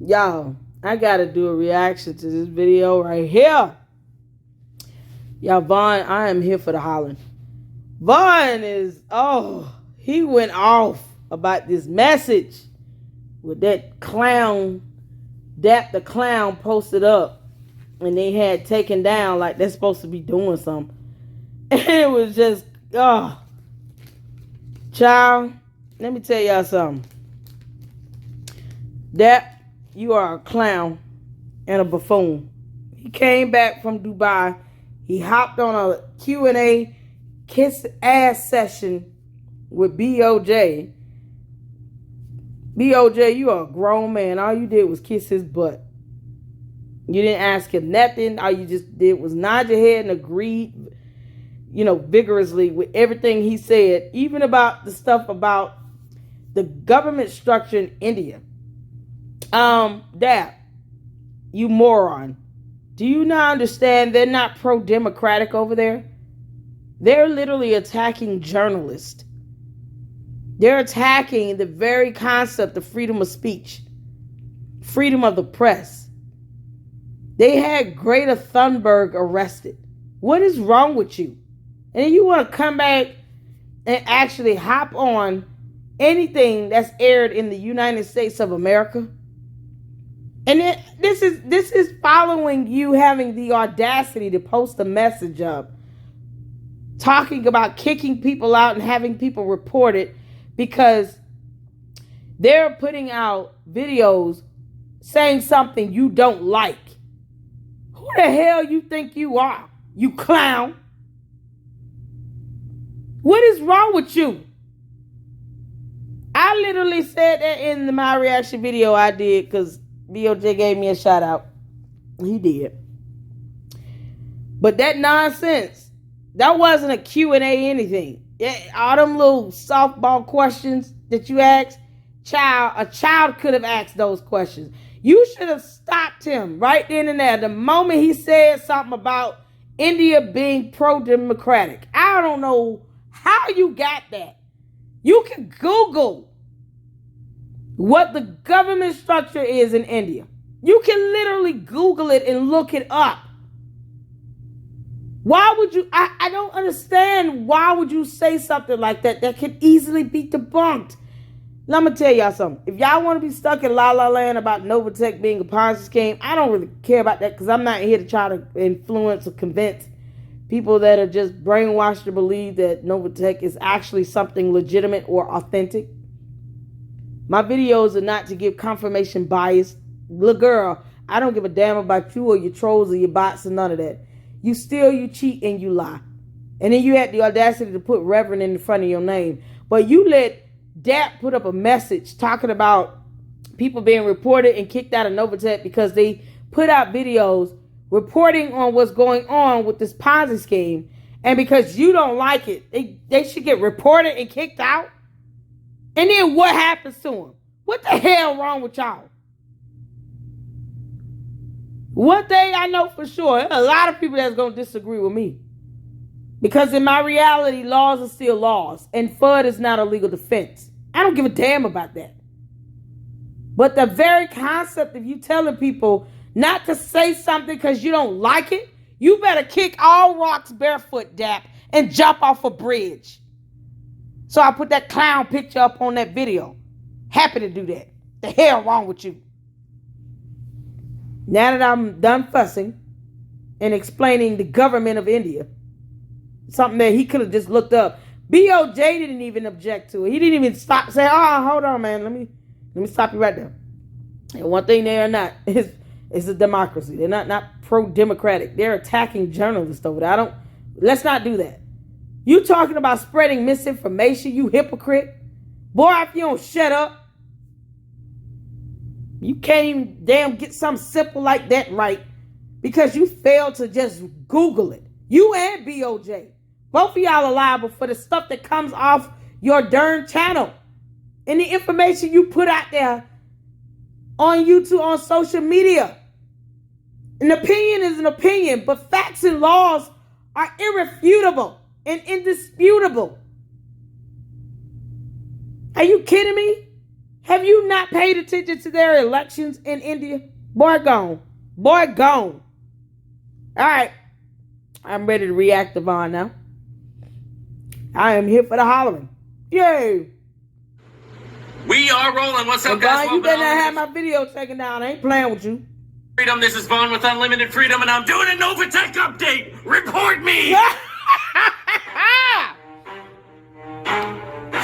Y'all, I gotta do a reaction to this video right here. Y'all, Vaughn, I am here for the hollering. Vaughn he went off about this message with that clown, DAP the clown posted up, and they had taken down like they're supposed to be doing something. And it was just, child, let me tell y'all something. DAP, you are a clown and a buffoon. He came back from Dubai. He hopped on a Q&A kiss ass session with BOJ. BOJ, you are a grown man. All you did was kiss his butt. You didn't ask him nothing. All you just did was nod your head and agreed, vigorously with everything he said, even about the stuff about the government structure in India. DAP, you moron. Do you not understand they're not pro-democratic over there? They're literally attacking journalists. They're attacking the very concept of freedom of speech, freedom of the press. They had Greta Thunberg arrested. What is wrong with you? And then you want to come back and actually hop on anything that's aired in the United States of America? And then this is following you having the audacity to post a message up talking about kicking people out and having people report it because they're putting out videos saying something you don't like. Who the hell you think you are, you clown? What is wrong with you? I literally said that in my reaction video I did because BOJ gave me a shout out. He did. But that nonsense, that wasn't a Q&A anything. All them little softball questions that you asked, a child could have asked those questions. You should have stopped him right then and there. The moment he said something about India being pro-democratic. I don't know how you got that. You can Google what the government structure is in India. You can literally Google it and look it up. Why would you, I don't understand, why would you say something like that could easily be debunked? Now, I'm going to tell y'all something. If y'all want to be stuck in La La Land about Novatech being a Ponzi scheme, I don't really care about that because I'm not here to try to influence or convince people that are just brainwashed to believe that Novatech is actually something legitimate or authentic. My videos are not to give confirmation bias. Little girl, I don't give a damn about you or your trolls or your bots or none of that. You steal, you cheat, and you lie. And then you had the audacity to put Reverend in the front of your name. But you let DAP put up a message talking about people being reported and kicked out of Novatech because they put out videos reporting on what's going on with this Ponzi scheme. And because you don't like it, they should get reported and kicked out. And then what happens to them? What the hell wrong with y'all? One thing I know for sure, there's a lot of people that's going to disagree with me. Because in my reality, laws are still laws. And FUD is not a legal defense. I don't give a damn about that. But the very concept of you telling people not to say something because you don't like it, you better kick all rocks barefoot, DAP, and jump off a bridge. So I put that clown picture up on that video. Happy to do that. The hell wrong with you? Now that I'm done fussing and explaining the government of India, something that he could have just looked up. BOJ didn't even object to it. He didn't even stop saying, "Oh, hold on, man. Let me stop you right there." And one thing they are not is a democracy. They're not pro-democratic. They're attacking journalists over there. Let's not do that. You talking about spreading misinformation, you hypocrite. Boy, if you don't shut up, you can't even damn get something simple like that right because you failed to just Google it. You and BOJ. Both of y'all are liable for the stuff that comes off your darn channel and the information you put out there on YouTube, on social media. An opinion is an opinion, but facts and laws are irrefutable and indisputable. Are you kidding me? Have you not paid attention to their elections in India? Boy, gone. Boy, gone. All right. I'm ready to react to Vaughn now. I am here for the hollering. Yay. We are rolling. What's up, guys? Vaughn, you better not have my video taken down. I ain't playing with you. Freedom. This is Vaughn with Unlimited Freedom, and I'm doing a Novatech update. Report me.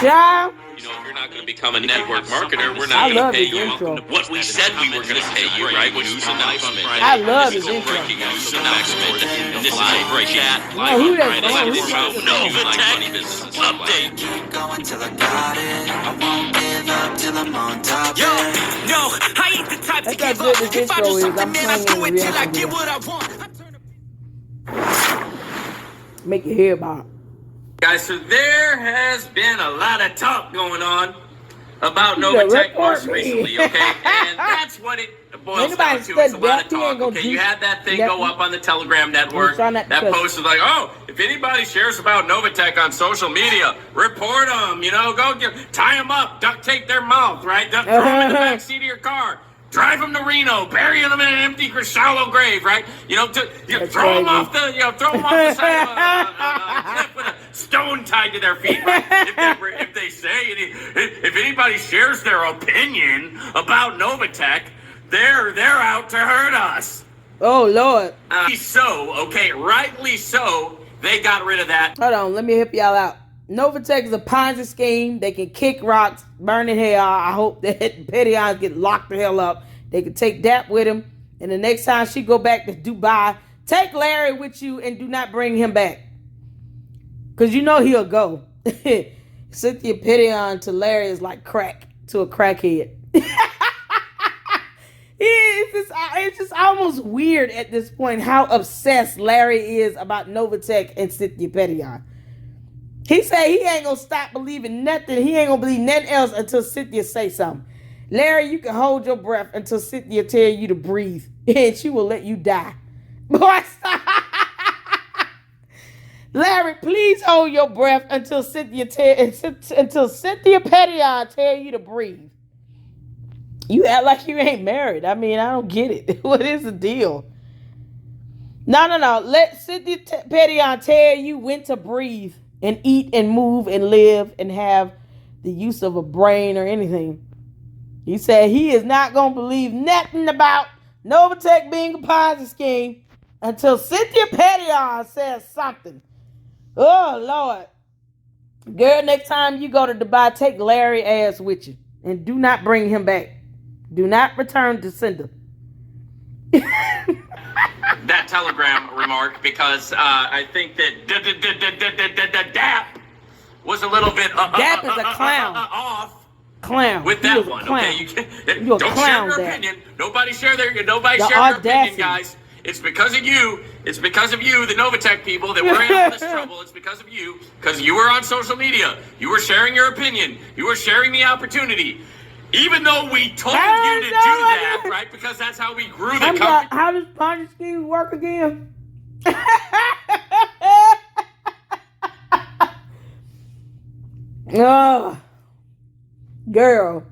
Child. You know, if you're not going to become a network marketer, we're not going to pay you what we said we were going to pay you, right? News announcement. I love his intro. Breaking news announcement. And this is a break chat. Live on Friday. Novatech update. Keep going till I got it. I won't give up till I'm on top. Yo, no, I ain't the type to give up. If I do something, man, I do it till I get what I want. Make your hair bob. Guys, so there has been a lot of talk going on about Novatech most recently, okay? And that's what it boils down to. It's a lot of talk. Okay, you had that thing go up on the Telegram network. That post was like, oh, if anybody shares about Novatech on social media, report them, you know, tie them up, duct tape their mouth, right? Throw them in the back seat of your car. Drive them to Reno, bury them in an empty, shallow grave, right? You know, throw them off the, throw them off the side of a cliff with a stone tied to their feet, right? If they say, if anybody shares their opinion about Novatech, they're out to hurt us. Oh, Lord. Rightly so, they got rid of that. Hold on, let me help y'all out. Novatech is a Ponzi scheme. They can kick rocks, burn in hell. I hope that Pettyons get locked the hell up. They can take DAP with him. And the next time she go back to Dubai, take Larry with you and do not bring him back. Because you know he'll go. Cynthia Pettyon to Larry is like crack to a crackhead. It's just almost weird at this point how obsessed Larry is about Novatech and Cynthia Pettyon. He said he ain't gonna stop believing nothing. He ain't gonna believe nothing else until Cynthia say something. Larry, you can hold your breath until Cynthia tell you to breathe, and she will let you die. Boy, stop. Larry, please hold your breath until Cynthia Pettyon tell you to breathe. You act like you ain't married. I mean, I don't get it. What is the deal? No. Let Cynthia Pettyon tell you when to breathe and eat and move and live and have the use of a brain or anything. He said he is not going to believe nothing about Novatech being a Ponzi scheme until Cynthia Pettyon says something. Oh, Lord. Girl, next time you go to Dubai, take Larry ass with you and do not bring him back. Do not return to sender. That Telegram remark, because I think that DAP was a little bit DAP is a clown. Off clown. With that one, clown. okay? You don't share your opinion. Nobody share their opinion, guys. It's because of you. It's because of you, the Novatech people, that we're in all this trouble. It's because of you. Because you were on social media. You were sharing your opinion. You were sharing the opportunity. Even though we told you to do that, right? Because that's how we grew the company. How does Ponzi scheme work again? Oh, girl.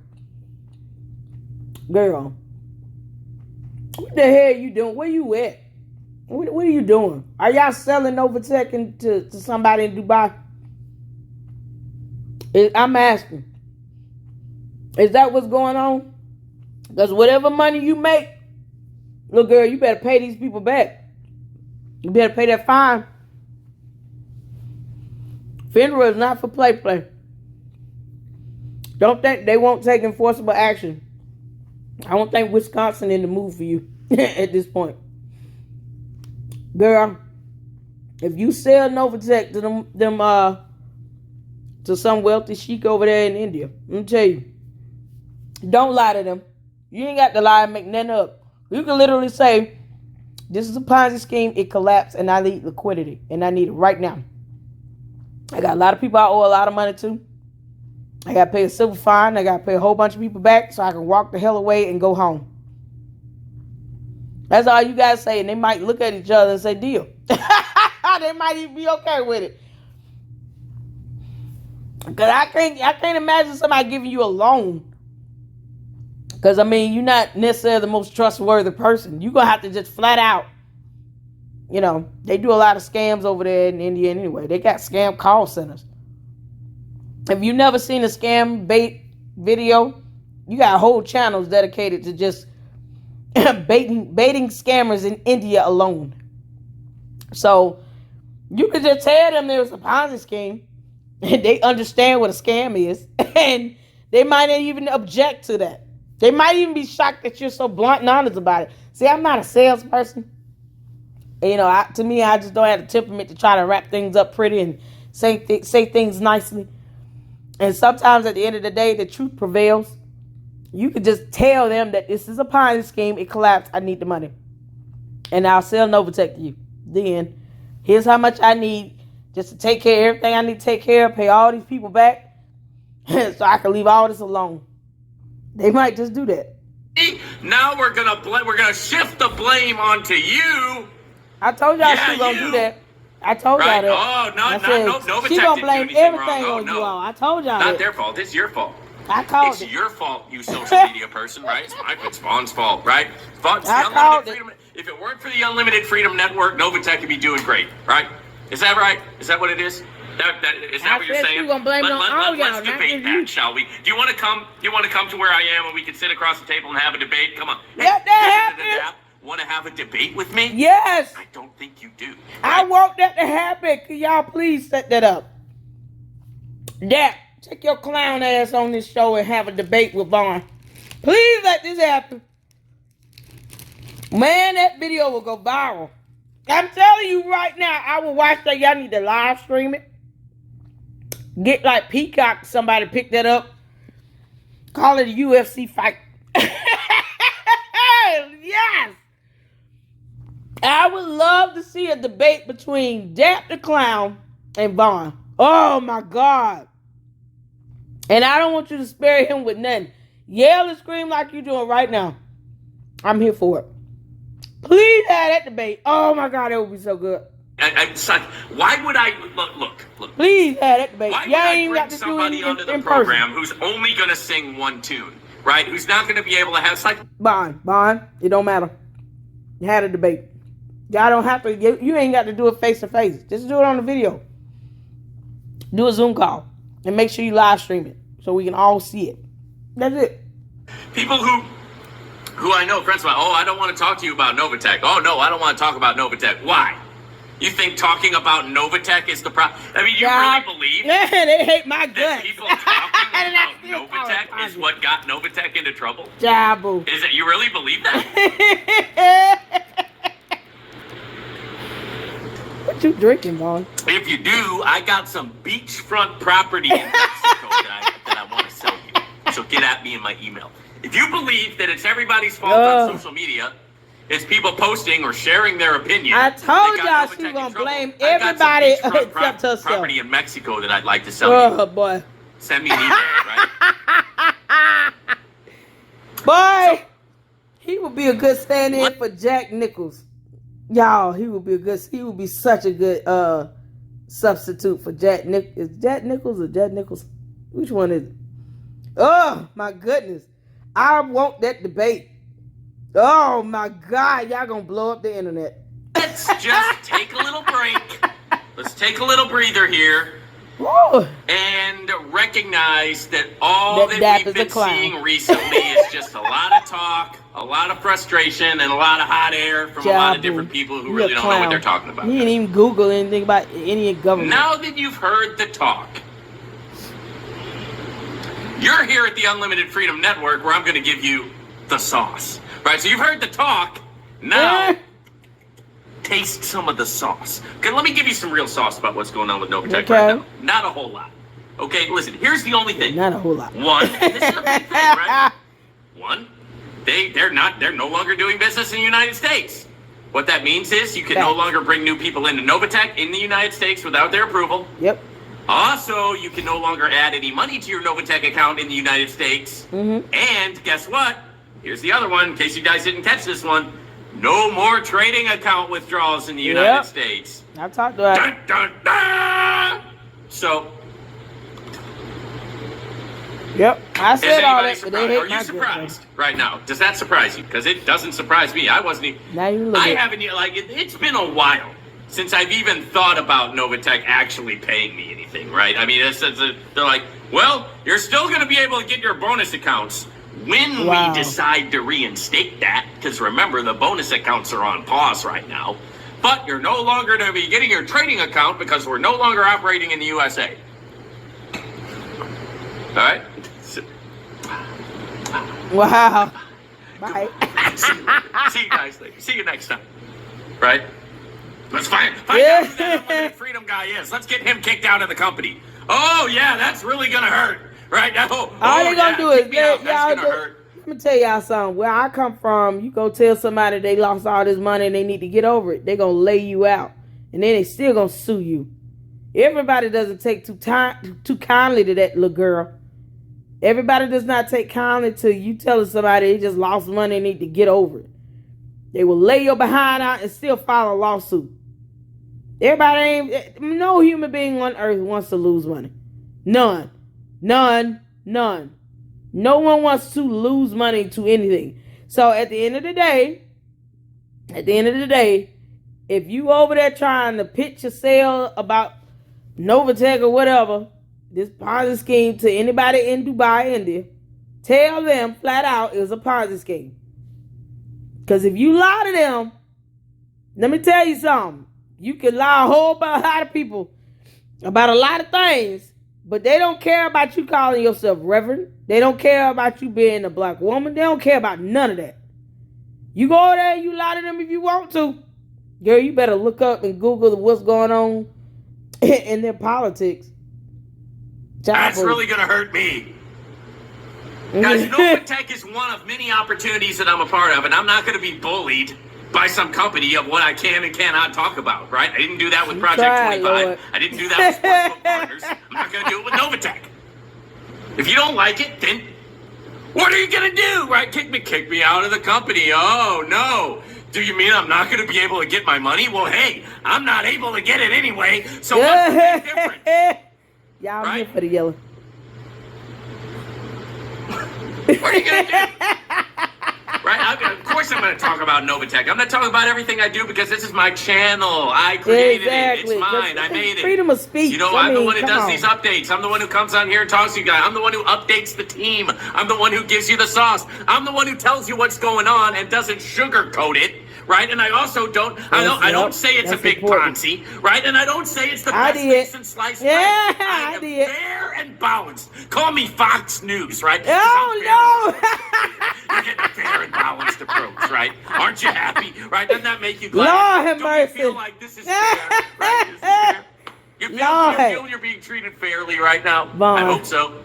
What the hell are you doing? Where you at? What are you doing? Are y'all selling Novatech to somebody in Dubai? I'm asking. Is that what's going on? Because whatever money you make, look, girl, you better pay these people back. You better pay that fine. FINRA is not for play. Don't think they won't take enforceable action. I don't think Wisconsin in the mood for you at this point. Girl, if you sell Novatech to to some wealthy sheik over there in India, let me tell you, don't lie to them. You ain't got to lie and make nothing up. You can literally say, this is a Ponzi scheme, it collapsed, and I need liquidity, and I need it right now. I got a lot of people I owe a lot of money to. I got to pay a civil fine. I got to pay a whole bunch of people back so I can walk the hell away and go home. That's all you guys say, and they might look at each other and say, deal. They might even be okay with it. Because I can't imagine somebody giving you a loan Because, I mean, you're not necessarily the most trustworthy person. You're going to have to just flat out, you know, they do a lot of scams over there in India anyway. They got scam call centers. If you've never seen a scam bait video, you got whole channels dedicated to just baiting scammers in India alone. So you could just tell them there's a Ponzi scheme and they understand what a scam is, and they might not even object to that. They might even be shocked that you're so blunt and honest about it. See, I'm not a salesperson. You know, to me, I just don't have the temperament to try to wrap things up pretty and say things nicely. And sometimes at the end of the day, the truth prevails. You could just tell them that this is a Ponzi scheme. It collapsed. I need the money. And I'll sell Novatech to you. Then, here's how much I need just to take care of everything I need to take care of, pay all these people back, so I can leave all this alone. They might just do that. Now we're gonna shift the blame onto you. I told y'all she was gonna do that. I told y'all that. Oh, no, she gonna blame everything on you all. I told y'all that. Not their fault. It's your fault. I called it. It's your fault, you social media person, right? It's Vaughn's fault, right? If it weren't for the Unlimited Freedom Network, Novatech would be doing great, right? Is that right? Is that what it is? Is that what you're saying? You're gonna blame it on all y'all. Let's debate that, shall we? Do you want to come? Do you want to come to where I am and we can sit across the table and have a debate? Come on. Let that happen. Want to have a debate with me? Yes. I don't think you do. Right? I want that to happen. Can y'all please set that up? DAP, take your clown ass on this show and have a debate with Vaughn. Please let this happen. Man, that video will go viral. I'm telling you right now, I will watch that. Y'all need to live stream it. Get like Peacock, somebody pick that up. Call it a UFC fight. Yes. I would love to see a debate between DAP the Clown and Vaughn. Oh my God. And I don't want you to spare him with nothing. Yell and scream like you're doing right now. I'm here for it. Please have that debate. Oh my God, that would be so good. Why would I look? Please have that debate. Why would I bring somebody onto the program who's only gonna sing one tune, right? Who's not gonna be able to have Bond. It don't matter. You had a debate. Y'all don't have to. You ain't got to do it face to face. Just do it on the video. Do a Zoom call and make sure you live stream it so we can all see it. That's it. People who I know, friends of mine. Oh, I don't want to talk to you about Novatech. Oh no, I don't want to talk about Novatech. Why? You think talking about Novatech is the problem? I mean, you really believe? Yeah, they hate my guts. That people talking about Novatech is what got Novatech into trouble? Jabu. Is it? You really believe that? What you drinking, Vaughn? If you do, I got some beachfront property in Mexico that I want to sell you. So get at me in my email. If you believe that it's everybody's fault on social media, it's people posting or sharing their opinion. I told y'all she was going to blame everybody except herself. Property in Mexico that I'd like to sell you. Oh, boy. Send me an email, right? Boy, he would be a good stand-in for Jack Nichols. Y'all, he would be such a good substitute for Jack Nichols. Is Jack Nichols or Jack Nichols? Which one is it? Oh, my goodness. I want that debate. Oh, my God. Y'all gonna blow up the internet. Let's just take a little break. Let's take a little breather here. Woo. And recognize that all that we've been seeing recently is just a lot of talk, a lot of frustration, and a lot of hot air from a lot of different people who really don't know what they're talking about. He didn't even Google anything about any government. Now that you've heard the talk, you're here at the Unlimited Freedom Network where I'm going to give you the sauce. Right, so you've heard the talk. Now, taste some of the sauce. Okay, let me give you some real sauce about what's going on with Novatech right now. Not a whole lot. Okay, listen, here's the only thing. Not a whole lot. One, and this is a big thing, right? One, they're no longer doing business in the United States. What that means is you can no longer bring new people into Novatech in the United States without their approval. Yep. Also, you can no longer add any money to your Novatech account in the United States. Mm-hmm. And guess what? Here's the other one, in case you guys didn't catch this one. No more trading account withdrawals in the United States. I talked about it. Dun, dun, dun. So, Yep, I Is said all anybody that, but they surprised? hate Are you my surprised right now? Does that surprise you? Because it doesn't surprise me. I wasn't even. Now you look I at haven't like it's been a while since I've even thought about Novatech actually paying me anything, right? I mean, they're like, well, you're still going to be able to get your bonus accounts when Wow. we decide to reinstate that. Because remember, the bonus accounts are on pause right now. But you're no longer going to be getting your trading account because we're no longer operating in the USA. All right? wow. Bye. See you guys later. See you next time. Right? Let's find out who that unlimited freedom guy is. Let's get him kicked out of the company. Oh, yeah, that's really going to hurt. Right? All they gonna do is kick me out. That's going to hurt. Let me tell y'all something. Where I come from, you go tell somebody they lost all this money and they need to get over it. They're gonna lay you out, and then they still gonna sue you. Everybody doesn't take too kindly to that little girl. Everybody does not take kindly to you telling somebody they just lost money and need to get over it. They will lay your behind out and still file a lawsuit. No human being on earth wants to lose money. None. No one wants to lose money to anything. So at the end of the day, if you over there trying to pitch a sale about Novatech or whatever, this Ponzi scheme to anybody in Dubai, India, tell them flat out it was a Ponzi scheme. Because if you lie to them, let me tell you something. You can lie a lot of people about a lot of things, but they don't care about you calling yourself reverend. They don't care about you being a black woman. They don't care about none of that. You go there and you lie to them if you want to. Girl, you better look up and Google what's going on in their politics. That's really going to hurt me. Guys, Novatech is one of many opportunities that I'm a part of, and I'm not going to be bullied by some company of what I can and cannot talk about, right? I didn't do that with Project 25. Lord. I didn't do that with Sportsbook Partners. I'm not going to do it with Novatech. If you don't like it, then what are you going to do, right? Kick me out of the company. Oh, no. Do you mean I'm not going to be able to get my money? Well, hey, I'm not able to get it anyway, so what's the big difference? Y'all Right? here for the yellow. What are you going to do? Right? Of course I'm going to talk about Novatech. I'm going to talk about everything I do because this is my channel. I created it. It's mine. I made it. Freedom of speech. You know, I'm the one who does these updates. I'm the one who comes on here and talks to you guys. I'm the one who updates the team. I'm the one who gives you the sauce. I'm the one who tells you what's going on and doesn't sugarcoat it. Right, and I also don't. I don't say it's a big Ponzi, right? And I don't say it's the best thing since sliced bread. I am fair and balanced. Call me Fox News, right? Oh no! You're getting a fair and balanced approach, right? Aren't you happy? Right? Doesn't that make you glad? Lord have don't mercy. you feel like this is fair? Right? This is fair. You feel you're being treated fairly right now? I hope so.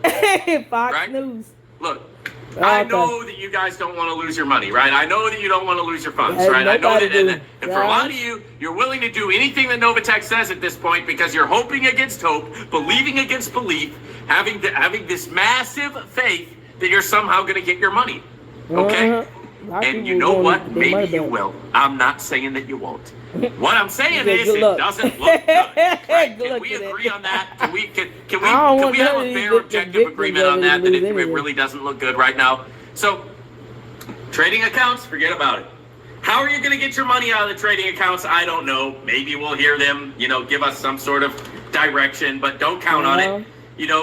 Fox right? News. Look. I know that you guys don't want to lose your money, right? I know that you don't want to lose your funds, right? I know that, and for a lot of you, you're willing to do anything that Novatech says at this point because you're hoping against hope, believing against belief, having this massive faith that you're somehow going to get your money, okay? And you know what? Maybe you will. I'm not saying that you won't. What I'm saying is it doesn't look good. Right? Can we agree on that? Can we have a fair, objective agreement on that it really doesn't look good right now? So, trading accounts, forget about it. How are you going to get your money out of the trading accounts? I don't know. Maybe we'll hear them, give us some sort of direction, but don't count on it.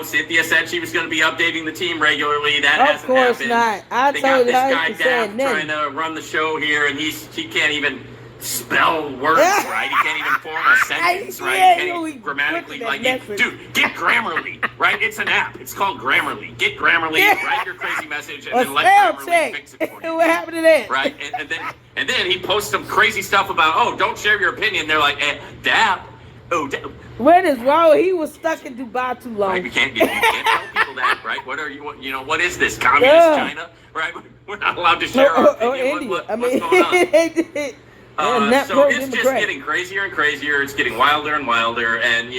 Cynthia said she was going to be updating the team regularly. That hasn't happened. Of course not. They got this guy DAP trying to run the show here, and he can't even spell words right. He can't even form a sentence right. He can't even grammatically dude, get Grammarly, right? It's an app. It's called Grammarly. Get Grammarly, write your crazy message, and then let Grammarly fix it for you. What happened to that? Right? And then he posts some crazy stuff about, don't share your opinion. They're like, DAP. What is wrong? He was stuck in Dubai too long. Right, you can't tell people that, right? What is this, communist China? Right? We're not allowed to share our opinion. What's going on? So it's just getting crazier and crazier. It's getting wilder and wilder. And,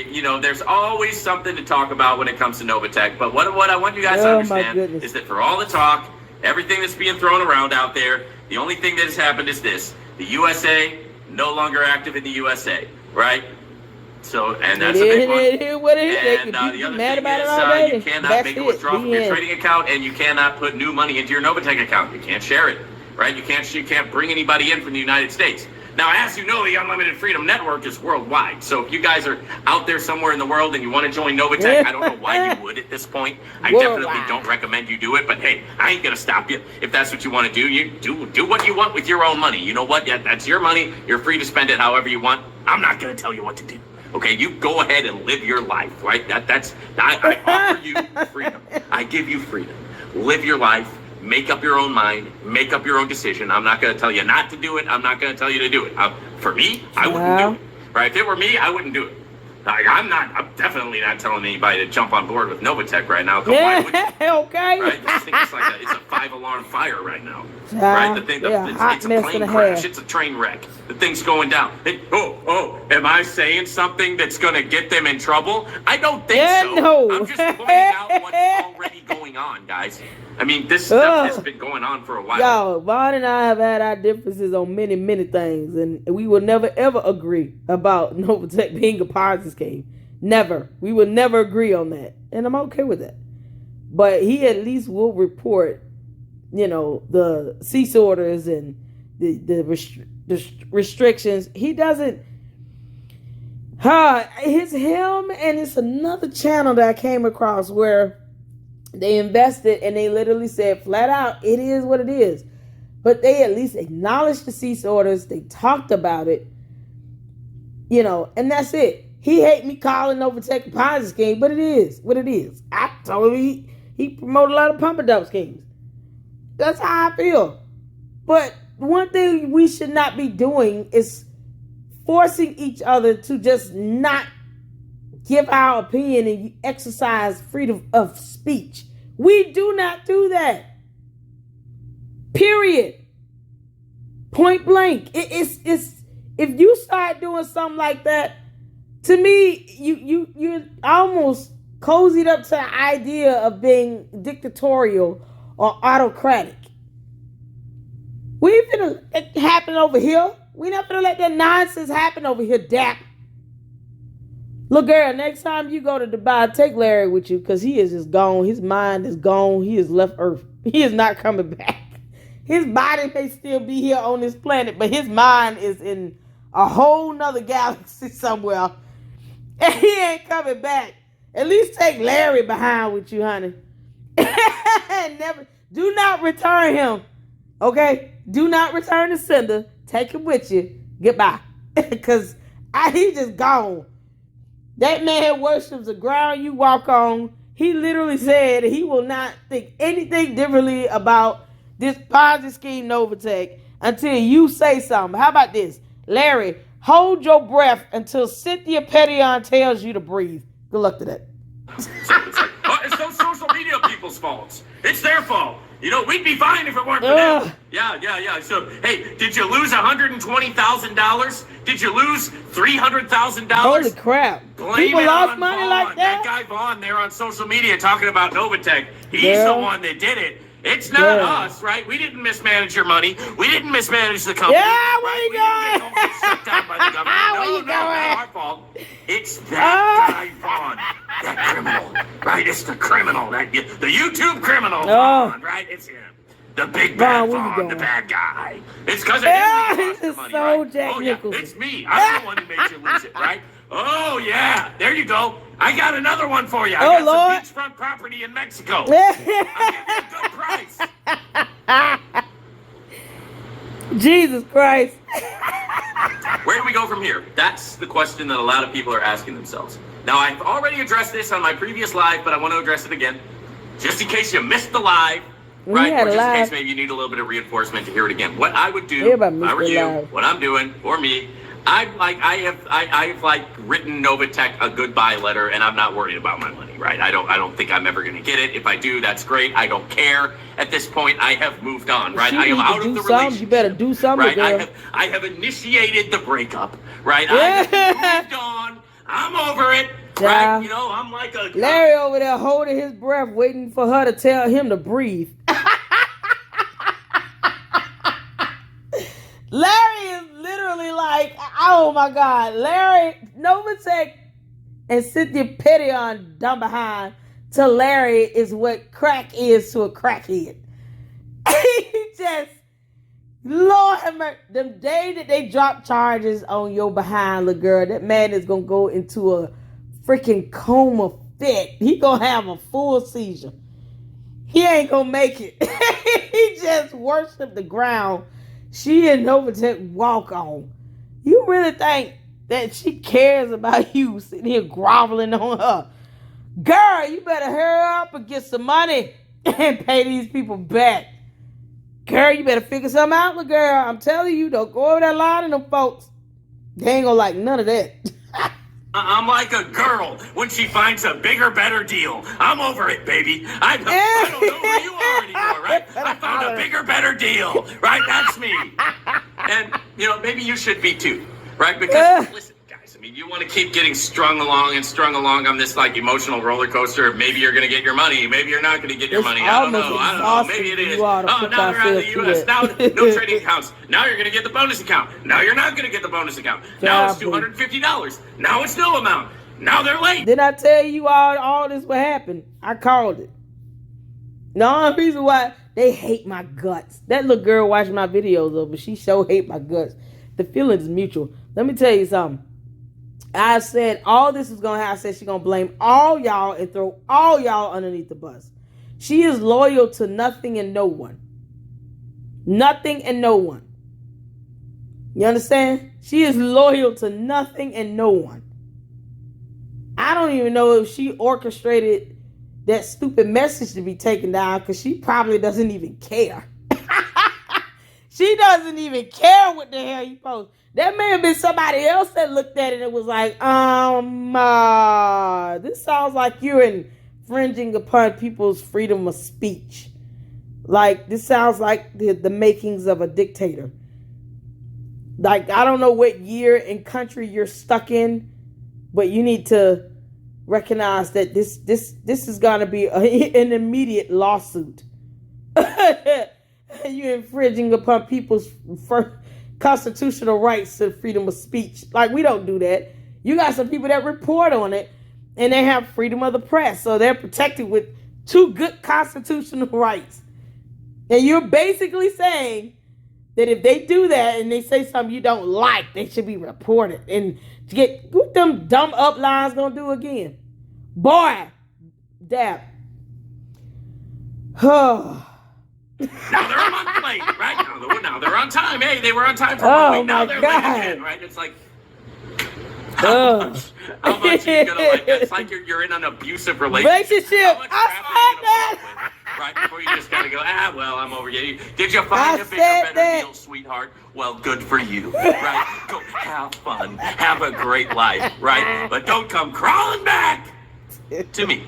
there's always something to talk about when it comes to Novatech. But what I want you guys to understand is that for all the talk, everything that's being thrown around out there, the only thing that has happened is this. The USA, no longer active in the USA, right? So, and that's a big one. It is what it is. And the other thing is you cannot make a withdrawal from your trading account, and you cannot put new money into your Novatech account. You can't share it, right? You can't bring anybody in from the United States. Now, as you know, the Unlimited Freedom Network is worldwide. So if you guys are out there somewhere in the world and you want to join Novatech, I don't know why you would at this point. I definitely don't recommend you do it. But hey, I ain't going to stop you. If that's what you want to do, you do what you want with your own money. You know what? Yeah, that's your money. You're free to spend it however you want. I'm not going to tell you what to do. Okay, you go ahead and live your life, right? I offer you freedom. I give you freedom. Live your life. Make up your own mind. Make up your own decision. I'm not going to tell you not to do it. I'm not going to tell you to do it. For me, I wouldn't do it. Right? If it were me, I wouldn't do it. I'm definitely not telling anybody to jump on board with Novatech right now. Why would you? Okay. Right? This thing is like it's a 5-alarm fire right now. Right? The thing, it's a plane crash. It's a train wreck. The thing's going down. Am I saying something that's going to get them in trouble? I don't think so. No. I'm just pointing out what's already going on, guys. I mean, this stuff has been going on for a while. Yo, Vaughn and I have had our differences on many, many things, and we will never, ever agree about Novatech being a Ponzi scheme. Never. We will never agree on that, and I'm okay with that. But he at least will report, the cease orders and the restrictions. He doesn't. It's him, and it's another channel that I came across where they invested and they literally said flat out, it is what it is. But they at least acknowledged the cease orders. They talked about it, and that's it. He hate me calling Novatech a Ponzi scheme, but it is what it is. I told him he promoted a lot of pump and dump schemes. That's how I feel. But one thing we should not be doing is forcing each other to just not give our opinion and exercise freedom of speech. We do not do that. Period. Point blank. It's if you start doing something like that, to me, you almost cozied up to the idea of being dictatorial or autocratic. We ain't finna let it happen over here. We not finna let that nonsense happen over here, DAP. Look, girl, next time you go to Dubai, take Larry with you, because he is just gone. His mind is gone. He has left Earth. He is not coming back. His body may still be here on this planet, but his mind is in a whole nother galaxy somewhere. And he ain't coming back. At least take Larry behind with you, honey. Do not return him. Okay? Do not return the sender. Take him with you. Goodbye. Because he just gone. That man worships the ground you walk on. He literally said he will not think anything differently about this Ponzi scheme Novatech until you say something. How about this? Larry, hold your breath until Cynthia Petion tells you to breathe. Good luck to that. It's those social media people's faults. It's their fault. We'd be fine if it weren't for them. Yeah. So, hey, did you lose $120,000? Did you lose $300,000? Holy crap. People lost money Vaughn. like that? That guy Vaughn there on social media talking about Novatech. He's the one that did it. It's not us, right? We didn't mismanage your money. We didn't mismanage the company. Yeah, where you going? We didn't get shut down by the government. No, not our fault. It's that guy Vaughn. That criminal. Right? It's the criminal. The YouTube criminal Vaughn, right? It's him. The big bad Vaughn, the bad guy. It's because of him we lost the money, right? Jack Nicholson. It's me. I'm the one who made you lose it, right? Oh, yeah. There you go. I got another one for you. I got some beachfront property in Mexico. I'll give you a good price. Jesus Christ. Where do we go from here? That's the question that a lot of people are asking themselves. Now, I've already addressed this on my previous live, but I want to address it again. Just in case you missed the live, right? Or just in case maybe you need a little bit of reinforcement to hear it again. What I would do, if I were you, what I'm doing, or me, I have written Novatech a goodbye letter, and I'm not worried about my money, right? I don't think I'm ever going to get it. If I do, that's great. I don't care. At this point, I have moved on, right? I am out of the relationship. You better do something, right? girl. I have initiated the breakup, right? I have moved on. I'm over it, right? I'm like a Larry over there holding his breath, waiting for her to tell him to breathe. Larry is literally like, oh my God, Larry, Novacek and Cynthia Pettion dumb behind to Larry is what crack is to a crackhead. He just, Lord have mercy, the day that they drop charges on your behind, little girl, that man is going to go into a freaking coma fit. He going to have a full seizure. He ain't going to make it. He just worshiped the ground she and Novacek walk on. You really think that she cares about you sitting here groveling on her? Girl, you better hurry up and get some money and pay these people back. Girl, you better figure something out, little girl. I'm telling you, don't go over that line to them folks. They ain't gonna like none of that. I'm like a girl when she finds a bigger, better deal. I'm over it, baby. I don't know who you are anymore, right? I found a bigger, better deal, right? That's me. And, maybe you should be too, right? Because, listen, guys, I mean, you want to keep getting strung along on this, like, emotional roller coaster. Maybe you're going to get your money. Maybe you're not going to get your money. I don't know. Maybe it is. Oh, now they're out of the U.S. Now, no trading accounts. Now you're going to get the bonus account. Now you're not going to get the bonus account. Now it's $250. Now it's no amount. Now they're late. Did I tell you all this what happened? I called it. The only reason why they hate my guts. That little girl watching my videos though, but she sure hate my guts. The feeling is mutual. Let me tell you something. I said all this is gonna happen. I said she's gonna blame all y'all and throw all y'all underneath the bus. She is loyal to nothing and no one. Nothing and no one. You understand? She is loyal to nothing and no one. I don't even know if she orchestrated that stupid message to be taken down because she probably doesn't even care. She doesn't even care what the hell you post. That may have been somebody else that looked at it and was like, this sounds like you're infringing upon people's freedom of speech. Like, this sounds like the makings of a dictator. Like, I don't know what year and country you're stuck in, but you need to recognize that this is going to be an immediate lawsuit. You're infringing upon people's constitutional rights to freedom of speech. Like, we don't do that. You got some people that report on it, and they have freedom of the press, so they're protected with 2 good constitutional rights. And you're basically saying that if they do that and they say something you don't like, they should be reported. And get what them dumb uplines gonna do again? Boy, DAP. Now they're a month late, right? Now they're on time. Hey, they were on time for 1 week. Now they're late again, right? It's like, how much are you gonna like? It's like you're in an abusive relationship. How much crap are you gonna put up with, right? Before you just gotta go, well, I'm over you. Did you find a bigger, better deal, sweetheart? Well, good for you, right? Go have fun, have a great life, right? But don't come crawling back to me,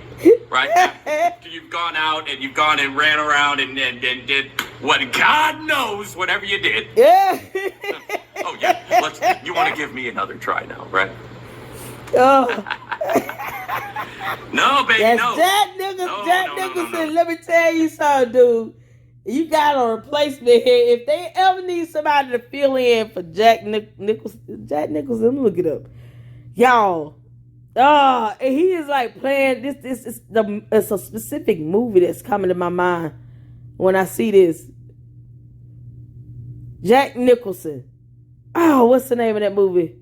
right? After you've gone out and you've gone and ran around and did what God knows, whatever you did. Yeah. Oh yeah, you want to give me another try now, right? Oh. No, baby, That's no. Jack Nicholson. Let me tell you something, dude. You got a replacement here. If they ever need somebody to fill in for Jack Nicholson, let me look it up. Y'all. And he is like playing this. It's a specific movie that's coming to my mind when I see this. Jack Nicholson. Oh, what's the name of that movie?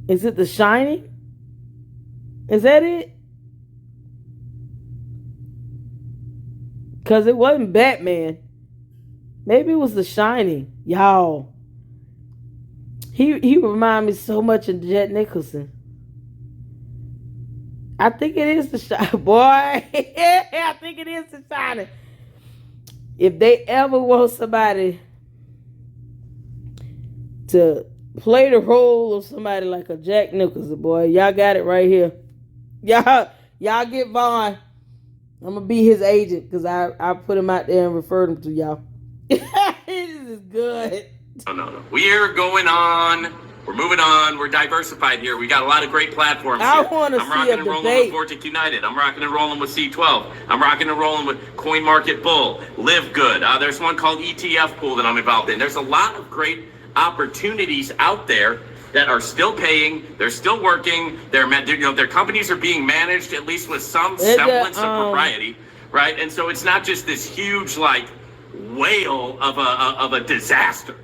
Is it The Shining? Is that it? Because it wasn't Batman. Maybe it was The Shining. Y'all. He remind me so much of Jack Nicholson. I think it is The Shining. Boy, I think it is The Shining. If they ever want somebody to play the role of somebody like a Jack Nicholson, boy, y'all got it right here. Y'all get Vaughn. I'm going to be his agent because I put him out there and referred him to y'all. This is good. No. We are going on We're moving on. We're diversified here. We got a lot of great platforms I here. want to I'm see rocking a and rolling debate. with Vortex United. I'm rocking and rolling with C12. I'm rocking and rolling with Coin Market Bull. Live Good. There's one called ETF Pool that I'm involved in. There's a lot of great opportunities out there that are still paying. They're still working. Their companies are being managed at least with some semblance of propriety, right? And so it's not just this huge like whale of a disaster,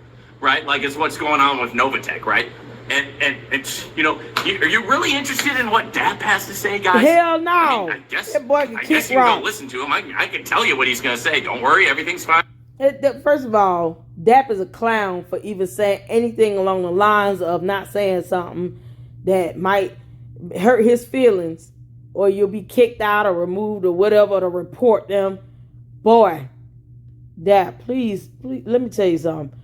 right? Like it's what's going on with Novatech, right? And you know, are you really interested in what DAP has to say, guys? Hell no. I guess you can go listen to him. I can tell you what he's going to say. Don't worry, everything's fine. First of all, DAP is a clown for even saying anything along the lines of not saying something that might hurt his feelings, or you'll be kicked out or removed or whatever to report them. Boy, DAP, please, let me tell you something.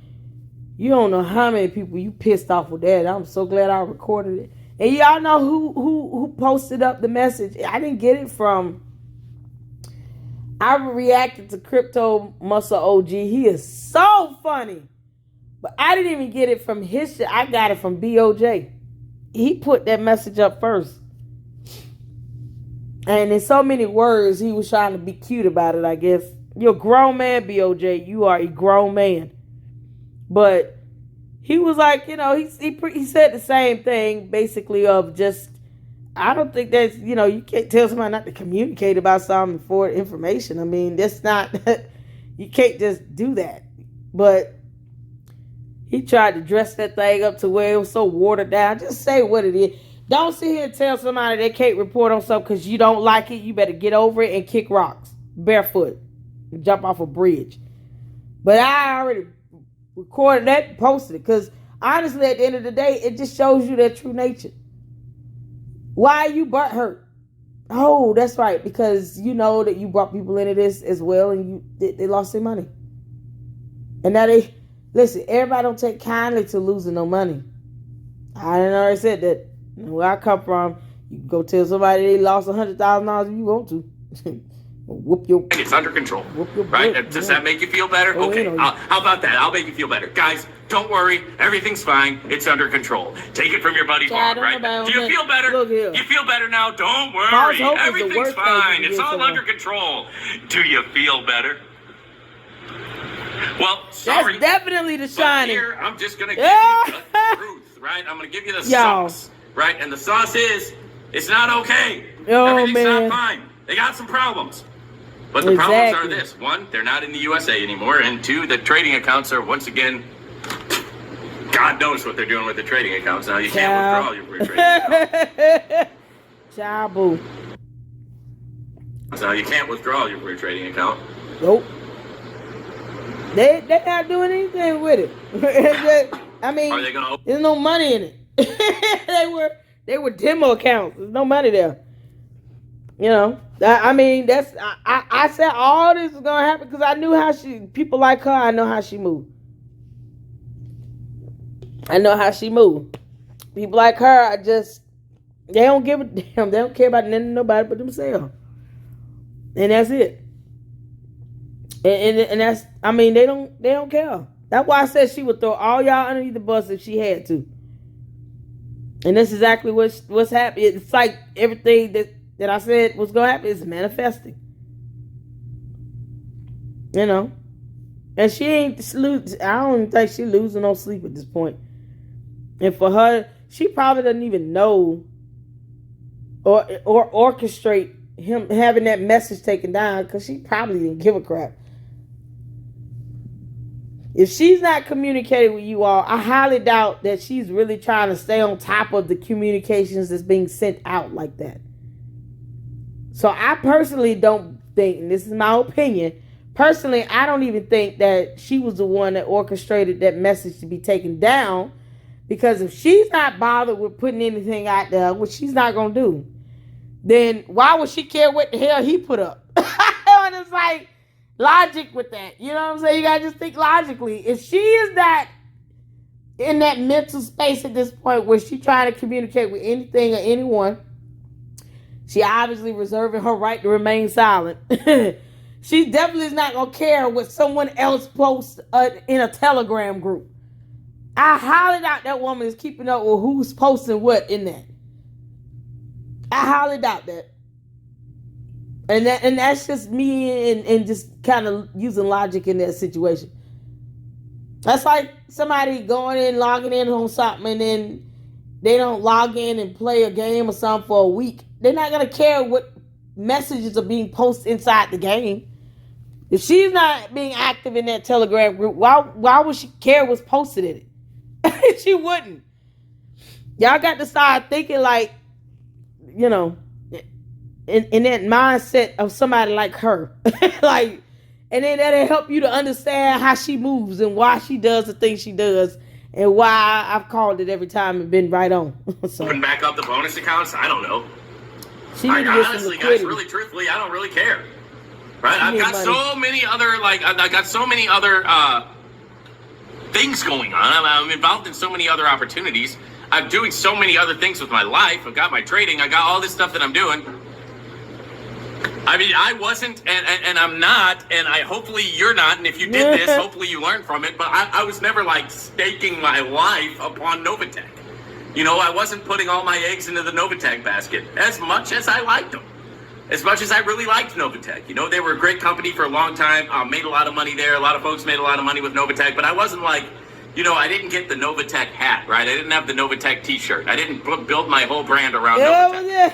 You don't know how many people you pissed off with that. I'm so glad I recorded it. And y'all know who posted up the message. I didn't get it from. I reacted to Crypto Muscle OG. He is so funny. But I didn't even get it from his shit. I got it from BOJ. He put that message up first. And in so many words, he was trying to be cute about it, I guess. You're a grown man, BOJ. You are a grown man. But he was like, you know, he said the same thing, basically, of just, I don't think that's, you know, you can't tell somebody not to communicate about something for information. I mean, that's not, you can't just do that. But he tried to dress that thing up to where it was so watered down. Just say what it is. Don't sit here and tell somebody they can't report on something because you don't like it. You better get over it and kick rocks barefoot and jump off a bridge. But I already recorded that and posted it because honestly, at the end of the day, it just shows you their true nature. Why are you butthurt? Oh, that's right, because you know that you brought people into this as well, and they lost their money. And now listen. Everybody don't take kindly to losing no money. I didn't already said that. Where I come from, you can go tell somebody they lost $100,000 if you want to. Whoop your. It's under control, right? Butt, does that make you feel better? Okay, how about that? I'll make you feel better, guys. Don't worry, everything's fine. It's under control. Take it from your buddy Bob, right? Do you feel better? Look here. You feel better now? Don't worry, everything's fine. It's all under control. Do you feel better? Well, sorry. That's definitely The Shining. Here, I'm just gonna give you the truth, right? I'm gonna give you the sauce, right? And the sauce is, it's not okay. Everything's not fine. They got some problems. But the problems are this. One, they're not in the USA anymore. And two, the trading accounts are once again, God knows what they're doing with the trading accounts. Now you can't withdraw your free trading account. Ciao, boo. So you can't withdraw your free trading account. Nope. They're not doing anything with it. I mean, are they gonna there's no money in it. They were demo accounts. There's no money there. You know, I mean, that's I said all this is gonna happen because I knew how people like her. I know how she moved. People like her, they don't give a damn. They don't care about nothing, nobody but themselves, and that's it. And that's, I mean, they don't care. That's why I said she would throw all y'all underneath the bus if she had to. And that's exactly what's happening. It's like everything that I said was going to happen is manifesting. You know? And she ain't I don't even think she's losing no sleep at this point. And for her, she probably doesn't even know or orchestrate him having that message taken down because she probably didn't give a crap. If she's not communicating with you all, I highly doubt that she's really trying to stay on top of the communications that's being sent out like that. So I personally don't think, and this is my opinion, personally, I don't even think that she was the one that orchestrated that message to be taken down, because if she's not bothered with putting anything out there, which she's not going to do, then why would she care what the hell he put up? And it's like, logic with that. You know what I'm saying? You got to just think logically. If she is not in that mental space at this point where she's trying to communicate with anything or anyone, she obviously reserving her right to remain silent. She definitely is not going to care what someone else posts in a Telegram group. I highly doubt that woman is keeping up with who's posting what in that. I highly doubt that. And that's just me and just kind of using logic in that situation. That's like somebody going in, logging in on something, and then they don't log in and play a game or something for a week. They're not going to care what messages are being posted inside the game. If she's not being active in that Telegram group, why would she care what's posted in it? She wouldn't. Y'all got to start thinking like, you know, in that mindset of somebody like her. Like, and then that'll help you to understand how she moves and why she does the things she does and why I've called it every time and been right on. So, open back up the bonus accounts? I don't know. Honestly, guys, really truthfully, I don't really care. Right? I've got so many other things going on. I'm involved in so many other opportunities. I'm doing so many other things with my life. I've got my trading. I got all this stuff that I'm doing. I mean, I wasn't, and I'm not, and hopefully you're not, and if you did this, hopefully you learned from it, but I was never, like, staking my life upon Novatech. You know, I wasn't putting all my eggs into the Novatech basket, as much as I liked them. As much as I really liked Novatech. You know, they were a great company for a long time, made a lot of money there, a lot of folks made a lot of money with Novatech, but I wasn't like, you know, I didn't get the Novatech hat, right? I didn't have the Novatech t-shirt. I didn't build my whole brand around Novatech. Yeah.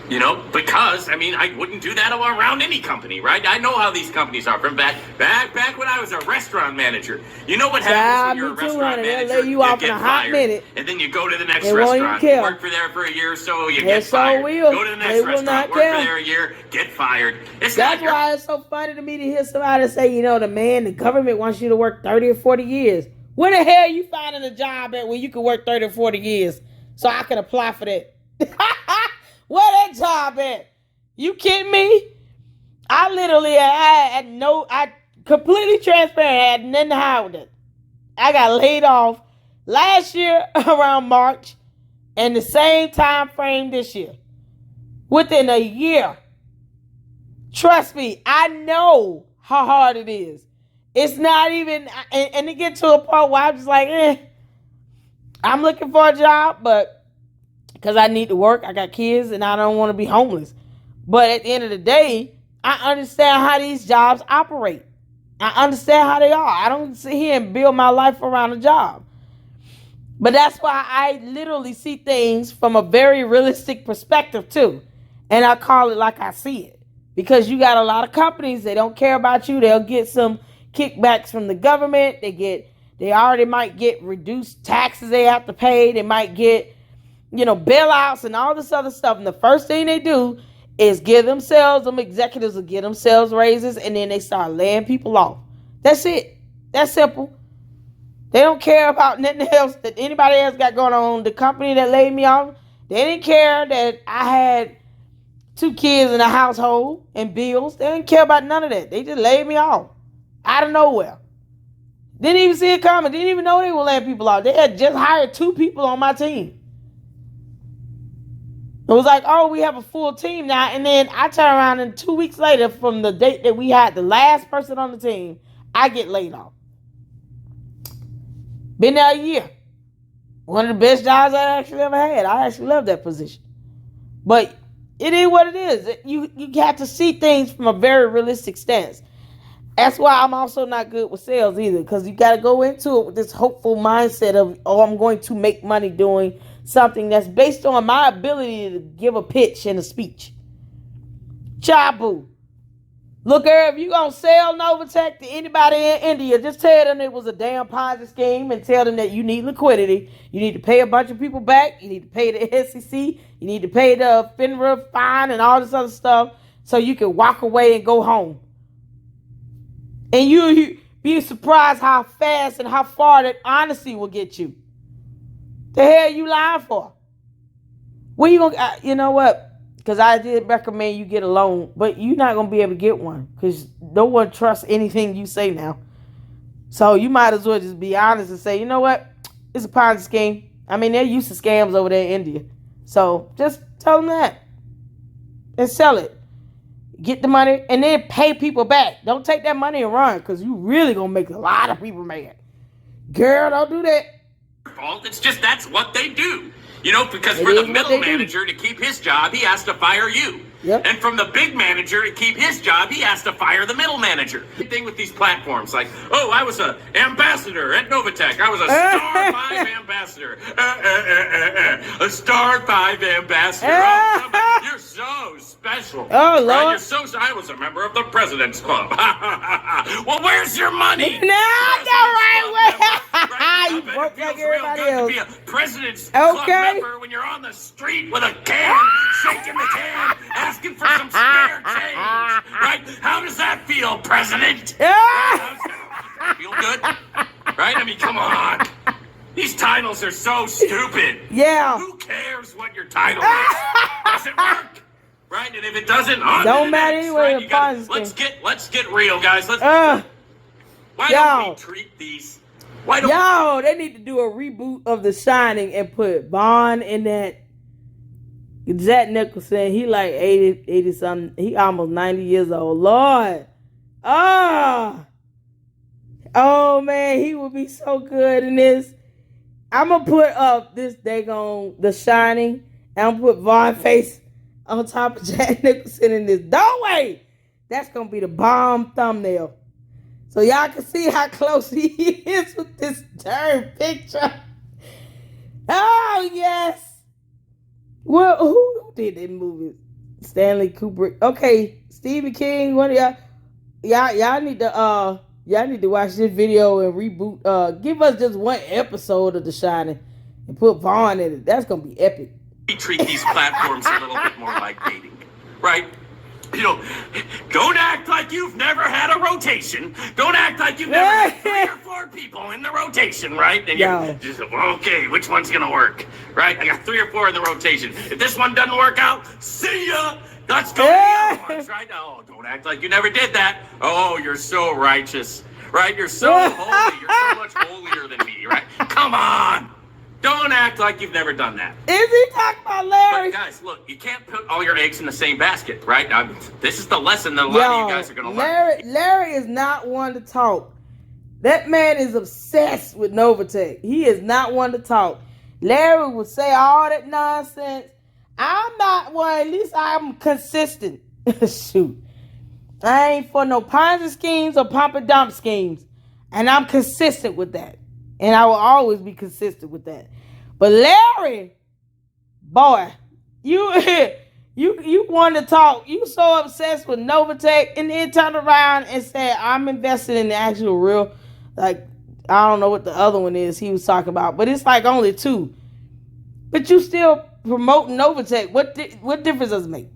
You know, because, I mean, I wouldn't do that around any company, right? I know how these companies are from back when I was a restaurant manager. You know what happens when you're a restaurant manager? Lay you off in a hot minute. And then you go to the next restaurant. You work for there for a year or so, you get fired. Go to the next restaurant, work for there a year, get fired. That's why it's so funny to me to hear somebody say, you know, the government wants you to work 30 or 40 years. Where the hell are you finding a job at where you can work 30 or 40 years so I can apply for that? Where that job at? You kidding me? I completely transparent, I had nothing to hide with it. I got laid off last year around March and the same time frame this year. Within a year. Trust me, I know how hard it is. It's not even, and to get to a point where I'm just like, I'm looking for a job, but because I need to work, I got kids, and I don't want to be homeless. But at the end of the day, I understand how these jobs operate. I understand how they are. I don't sit here and build my life around a job. But that's why I literally see things from a very realistic perspective too. And I call it like I see it. Because you got a lot of companies, they don't care about you. They'll get some kickbacks from the government. They already might get reduced taxes they have to pay. They might get, you know, bailouts and all this other stuff. And the first thing they do is them executives will give themselves raises, and then they start laying people off. That's it. That's simple. They don't care about nothing else that anybody else got going on. The company that laid me off, they didn't care that I had 2 kids in a household and bills. They didn't care about none of that. They just laid me off out of nowhere. Didn't even see it coming. Didn't even know they were laying people off. They had just hired 2 people on my team. It was like, oh, we have a full team now. And then I turn around and 2 weeks later from the date that we had the last person on the team, I get laid off. Been there a year. One of the best jobs I actually ever had. I actually love that position. But it is what it is. You have to see things from a very realistic stance. That's why I'm also not good with sales either. Because you got to go into it with this hopeful mindset of, oh, I'm going to make money doing something that's based on my ability to give a pitch and a speech. Chabu. Look, if you going to sell Novatech to anybody in India, just tell them it was a damn Ponzi scheme and tell them that you need liquidity. You need to pay a bunch of people back. You need to pay the SEC. You need to pay the FINRA fine and all this other stuff so you can walk away and go home. And you be surprised how fast and how far that honesty will get you. The hell you lying for? Where you gonna? You know what? Because I did recommend you get a loan, but you're not gonna be able to get one because no one trusts anything you say now. So you might as well just be honest and say, you know what? It's a Ponzi scheme. I mean, they're used to scams over there in India. So just tell them that and sell it. Get the money and then pay people back. Don't take that money and run because you really gonna make a lot of people mad. Girl, don't do that. Fault. It's just that's what they do. You know, because for the middle manager to keep his job, he has to fire you. Yep. And from the big manager to keep his job, he has to fire the middle manager. The thing with these platforms, like, oh, I was an ambassador at Novatech. I was a Star 5 ambassador. A Star 5 ambassador. Oh, you're so special. Oh, Lord. Right? You're so. I was a member of the President's Club. Well, where's your money? No, right. You broke like everybody else. To be a President's Club member when you're on the street with a can, shaking the can, asking for some spare change, right? How does that feel, President? Right? Feel good? Right? I mean, come on. These titles are so stupid. Yeah. Who cares what your title is? Does it work? Right? And if it doesn't, don't matter anyway. Right? Let's get real, guys. Why don't we treat these? They need to do a reboot of The Shining and put Vaughn in that. Jack Nicholson, he like 80 something. He almost 90 years old. Lord. Oh man, he would be so good in this. I'm going to put up this daggone The Shining, and I'm going to put Vaughn face on top of Jack Nicholson in this doorway. That's going to be the bomb thumbnail. So y'all can see how close he is with this darn picture. Oh, yes. Well, who did that movie? Stanley Kubrick. Okay, Stephen King. One of y'all need to watch this video and reboot. Give us just one episode of The Shining and put Vaughn in it. That's gonna be epic. We treat these platforms a little bit more like dating, right? You know, don't act like you've never had a rotation. Don't act like you've never had 3 or 4 people in the rotation, right? And you're just, okay, which one's going to work, right? I got 3 or 4 in the rotation. If this one doesn't work out, see ya. Let's go to the other ones, right? Oh, don't act like you never did that. Oh, you're so righteous, right? You're so holy. You're so much holier than me, right? Come on. Don't act like you've never done that. Is he talking about Larry? But guys, look, you can't put all your eggs in the same basket, right? This is the lesson that a lot of you guys are going to learn. Larry is not one to talk. That man is obsessed with Novatech. He is not one to talk. Larry would say all that nonsense. I'm not one. At least I'm consistent. Shoot. I ain't for no Ponzi schemes or pump and dump schemes. And I'm consistent with that. And I will always be consistent with that. But Larry, boy, you want to talk. You so obsessed with Novatech, and then turn around and say, I'm invested in the actual real, like, I don't know what the other one is he was talking about, but it's like only 2. But you still promoting Novatech. What difference does it make?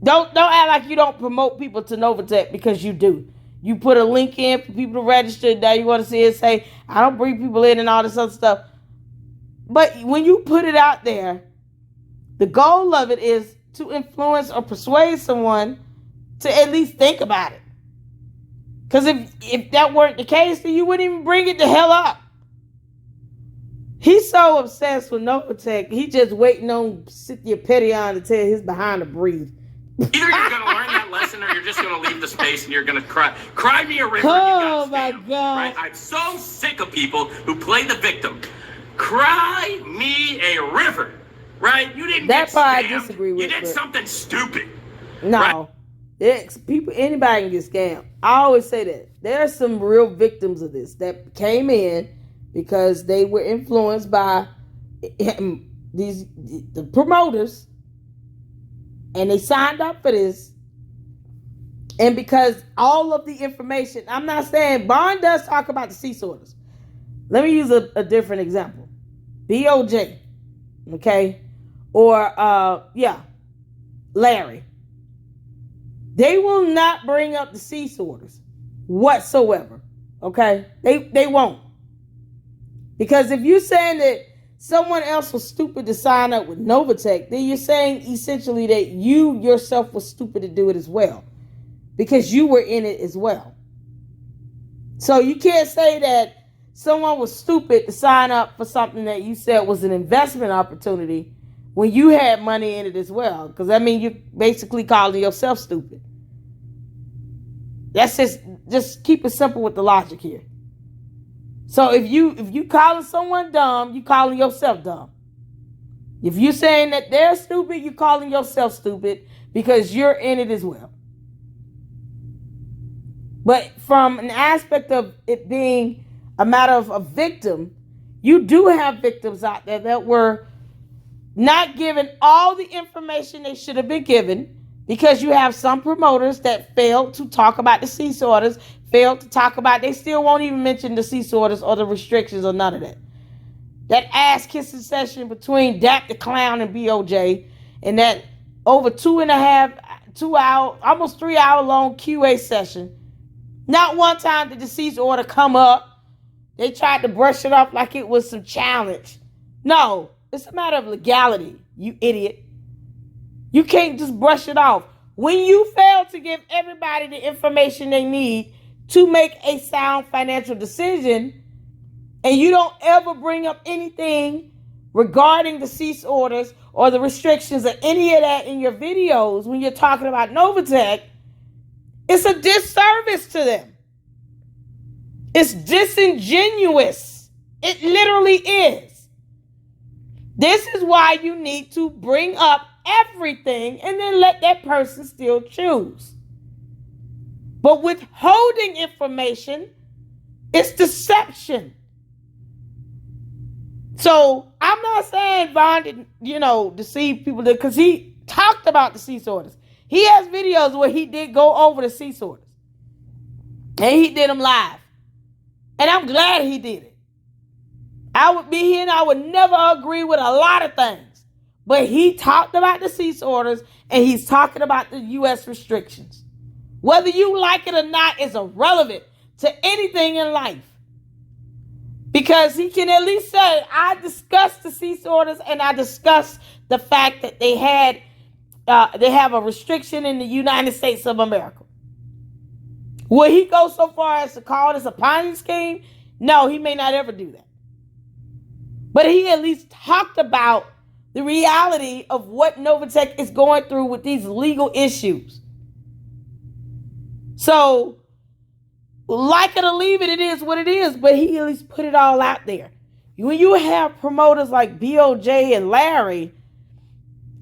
Don't act like you don't promote people to Novatech, because you do. You put a link in for people to register. Now you want to see it say, I don't bring people in and all this other stuff. But when you put it out there, the goal of it is to influence or persuade someone to at least think about it. Because if that weren't the case, then you wouldn't even bring it the hell up. He's so obsessed with Novatech, he just waiting on Cynthia Pettion to tell his behind to breathe. Either you're going to learn that lesson, or you're just going to leave the space and you're going to cry me a river. Oh my God! Right? I'm so sick of people who play the victim. Cry me a river, right? You didn't. That part I disagree with. You did something stupid. No, right? Anybody can get scammed. I always say that there are some real victims of this that came in because they were influenced by the promoters. And they signed up for this. And because all of the information, I'm not saying, Bond does talk about the cease orders. Let me use a different example. BOJ, okay? Or, Larry. They will not bring up the cease orders whatsoever, okay? They won't. Because if you're saying that someone else was stupid to sign up with Novatech, then you're saying essentially that you yourself was stupid to do it as well, because you were in it as well. So you can't say that someone was stupid to sign up for something that you said was an investment opportunity when you had money in it as well, because I mean, you're basically calling yourself stupid. That's just keep it simple with the logic here. So if you calling someone dumb, you calling yourself dumb. If you're saying that they're stupid, you're calling yourself stupid because you're in it as well. But from an aspect of it being a matter of a victim, you do have victims out there that were not given all the information they should have been given, because you have some promoters that failed to talk about the cease orders, failed to talk about, they still won't even mention the cease orders or the restrictions or none of that. That ass kissing session between DAP the Clown and BOJ, and that over 2 hour, almost 3 hour long QA session. Not one time did the cease order come up. They tried to brush it off like it was some challenge. No, it's a matter of legality, you idiot. You can't just brush it off. When you fail to give everybody the information they need to make a sound financial decision, and you don't ever bring up anything regarding the cease orders or the restrictions or any of that in your videos when you're talking about Novatech, it's a disservice to them. It's disingenuous. It literally is. This is why you need to bring up everything and then let that person still choose. But withholding information is deception. So I'm not saying Vaughn didn't, deceive people, because he talked about the cease orders. He has videos where he did go over the cease orders. And he did them live. And I'm glad he did it. I would be here and I would never agree with a lot of things. But he talked about the cease orders and he's talking about the U.S. restrictions. Whether you like it or not is irrelevant to anything in life. Because he can at least say, I discussed the cease orders and I discussed the fact that they have a restriction in the United States of America. Will he go so far as to call this a Ponzi scheme? No, he may not ever do that. But he at least talked about the reality of what Novatech is going through with these legal issues. So, like it or leave it, it is what it is, but he at least put it all out there. When you have promoters like BOJ and Larry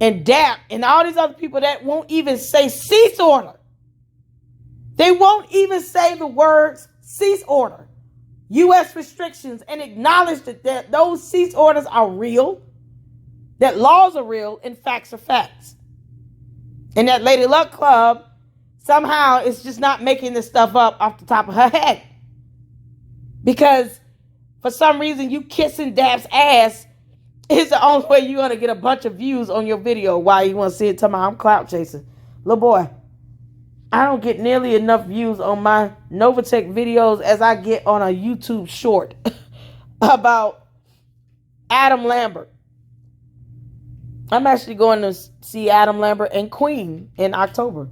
and DAP and all these other people that won't even say cease order. They won't even say the words cease order, U.S. restrictions, and acknowledge that those cease orders are real, that laws are real, and facts are facts. And that Lady Luck Club somehow is just not making this stuff up off the top of her head. Because for some reason you kissing DAP's ass is the only way you're going to get a bunch of views on your video. Why you want to see it? Tell me I'm clout chasing. Little boy, I don't get nearly enough views on my Novatech videos as I get on a YouTube short about Adam Lambert. I'm actually going to see Adam Lambert and Queen in October.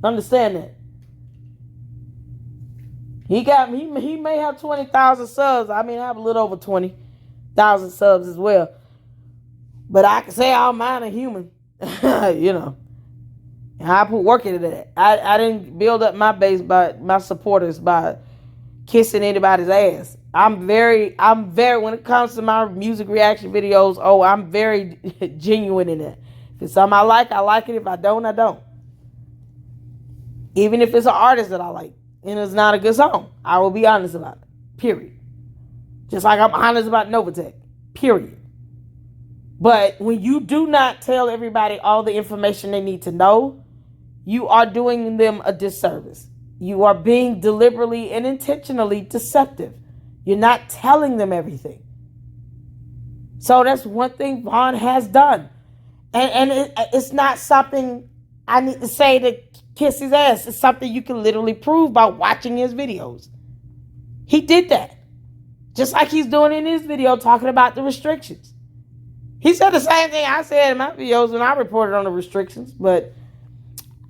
Understand that. He may have 20,000 subs. I mean, I have a little over 20,000 subs as well. But I can say all mine are human. And I put work into that. I didn't build up my base by my supporters by kissing anybody's ass. I'm very, when it comes to my music reaction videos, I'm very genuine in that. If it's something I like it. If I don't, I don't. Even if it's an artist that I like and it's not a good song, I will be honest about it. Period. Just like I'm honest about Novatech. Period. But when you do not tell everybody all the information they need to know, you are doing them a disservice. You are being deliberately and intentionally deceptive. You're not telling them everything. So that's one thing Vaughn has done. And it's not something I need to say to kiss his ass. It's something you can literally prove by watching his videos. He did that. Just like he's doing in his video talking about the restrictions. He said the same thing I said in my videos when I reported on the restrictions. But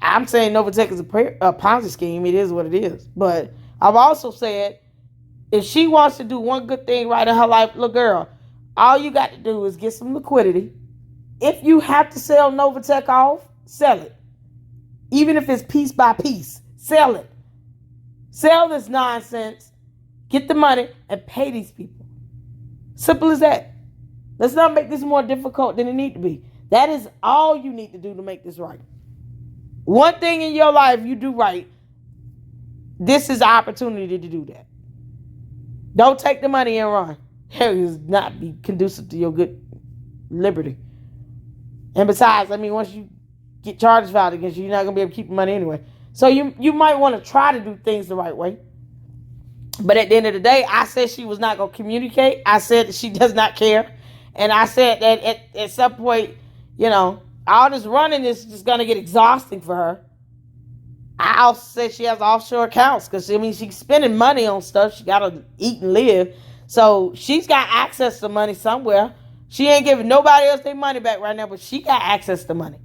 I'm saying Novatech is a Ponzi scheme. It is what it is. But I've also said, if she wants to do one good thing right in her life, little girl, all you got to do is get some liquidity. If you have to sell Novatech off, sell it. Even if it's piece by piece, sell it. Sell this nonsense, get the money, and pay these people. Simple as that. Let's not make this more difficult than it needs to be. That is all you need to do to make this right. One thing in your life you do right, this is the opportunity to do that. Don't take the money and run. It does not be conducive to your good liberty. And besides, once you get charges filed against you, you're not going to be able to keep the money anyway. So you might want to try to do things the right way. But at the end of the day, I said she was not going to communicate. I said that she does not care. And I said that at some point, all this running is just going to get exhausting for her. I also said she has offshore accounts because, she's spending money on stuff. She got to eat and live. So she's got access to money somewhere. She ain't giving nobody else their money back right now, but she got access to money.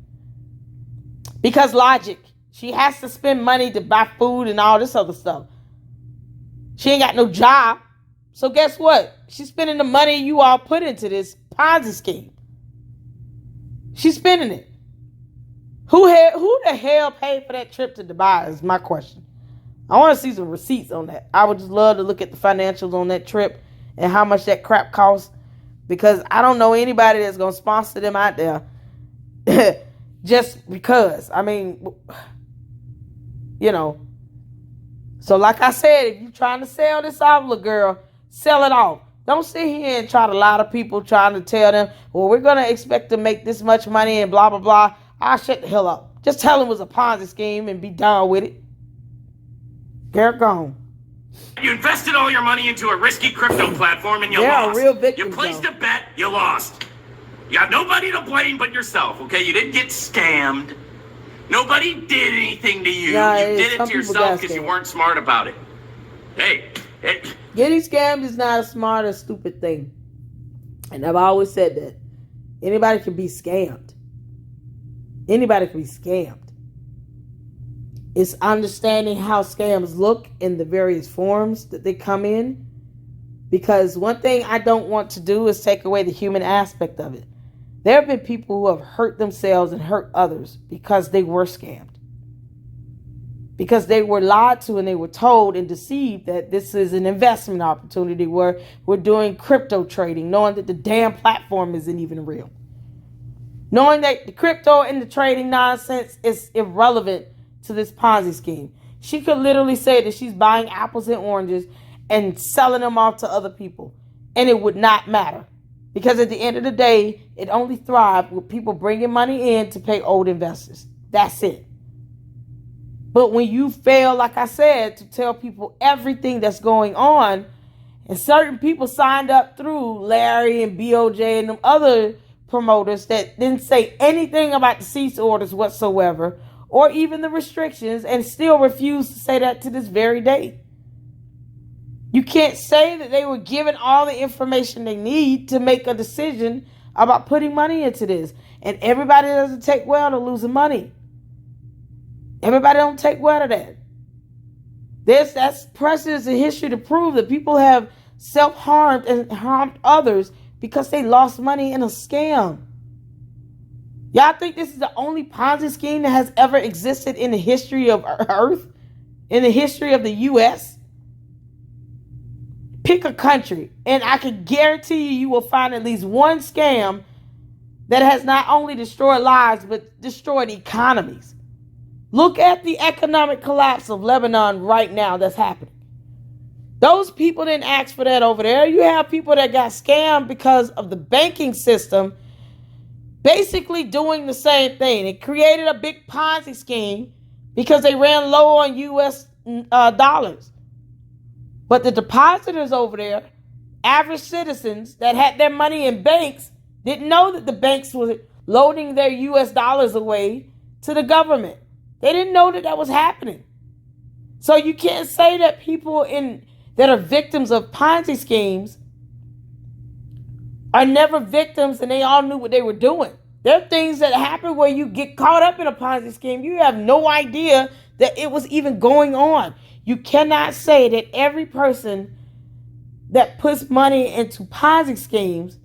Because logic. She has to spend money to buy food and all this other stuff. She ain't got no job. So guess what? She's spending the money you all put into this Ponzi scheme. She's spending it. Who the hell paid for that trip to Dubai is my question. I want to see some receipts on that. I would just love to look at the financials on that trip and how much that crap costs. Because I don't know anybody that's going to sponsor them out there just because. So like I said, if you're trying to sell this off, little girl, sell it off. Don't sit here and try to lie to people trying to tell them, well, we're going to expect to make this much money and blah, blah, blah. I'll shut the hell up. Just tell them it was a Ponzi scheme and be done with it. Girl, gone. You invested all your money into a risky crypto platform and you lost. Real victims, you placed a bet, you lost. You got nobody to blame but yourself, okay? You didn't get scammed. Nobody did anything to you. Yeah, you did it to yourself because you weren't smart about it. Hey, getting scammed is not a smart or stupid thing. And I've always said that. Anybody can be scammed. Anybody can be scammed. It's understanding how scams look in the various forms that they come in. Because one thing I don't want to do is take away the human aspect of it. There have been people who have hurt themselves and hurt others because they were scammed. Because they were lied to and they were told and deceived that this is an investment opportunity where we're doing crypto trading, knowing that the damn platform isn't even real. Knowing that the crypto and the trading nonsense is irrelevant to this Ponzi scheme. She could literally say that she's buying apples and oranges and selling them off to other people. And it would not matter. Because at the end of the day, it only thrives with people bringing money in to pay old investors. That's it. But when you fail, like I said, to tell people everything that's going on, and certain people signed up through Larry and BOJ and them other promoters that didn't say anything about the cease orders whatsoever, or even the restrictions, and still refuse to say that to this very day. You can't say that they were given all the information they need to make a decision about putting money into this. And everybody doesn't take well to losing money. Everybody don't take well to that. That's precedent in history to prove that people have self-harmed and harmed others because they lost money in a scam. Y'all think this is the only Ponzi scheme that has ever existed in the history of Earth? In the history of the U.S.? Pick a country, and I can guarantee you will find at least one scam that has not only destroyed lives, but destroyed economies. Look at the economic collapse of Lebanon right now that's happening. Those people didn't ask for that over there. You have people that got scammed because of the banking system basically doing the same thing. It created a big Ponzi scheme because they ran low on U.S. dollars. But the depositors over there, average citizens that had their money in banks, didn't know that the banks were loading their U.S. dollars away to the government. They didn't know that was happening. So you can't say that people that are victims of Ponzi schemes are never victims and they all knew what they were doing. There are things that happen where you get caught up in a Ponzi scheme. You have no idea that it was even going on. You cannot say that every person that puts money into Ponzi schemes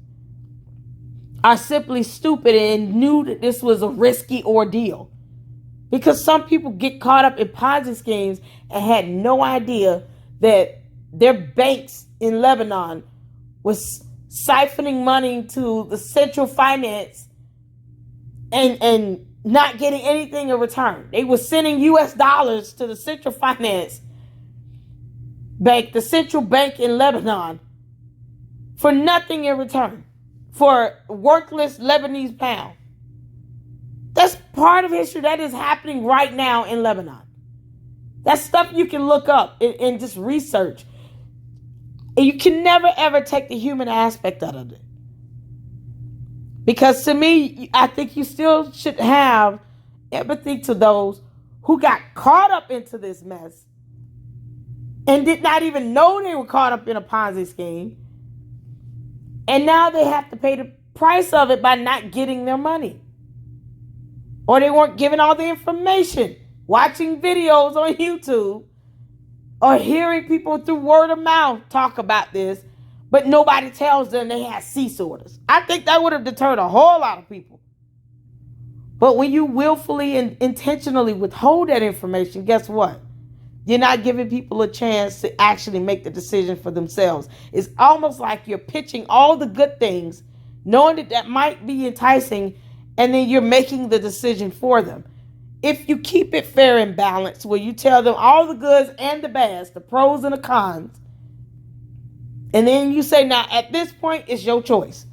are simply stupid and knew that this was a risky ordeal. Because some people get caught up in Ponzi schemes and had no idea that their banks in Lebanon was siphoning money to the central finance and not getting anything in return. They were sending US dollars to the central finance bank, the central bank in Lebanon, for nothing in return, for worthless Lebanese pound. That's part of history that is happening right now in Lebanon. That's stuff you can look up and just research. And you can never, ever take the human aspect out of it. Because to me, I think you still should have empathy to those who got caught up into this mess and did not even know they were caught up in a Ponzi scheme. And now they have to pay the price of it by not getting their money. Or they weren't given all the information, watching videos on YouTube, or hearing people through word of mouth talk about this, but nobody tells them they had cease orders. I think that would have deterred a whole lot of people. But when you willfully and intentionally withhold that information, guess what? You're not giving people a chance to actually make the decision for themselves. It's almost like you're pitching all the good things, knowing that that might be enticing, and then you're making the decision for them. If you keep it fair and balanced, where you tell them all the goods and the bads, the pros and the cons, and then you say, now at this point, it's your choice,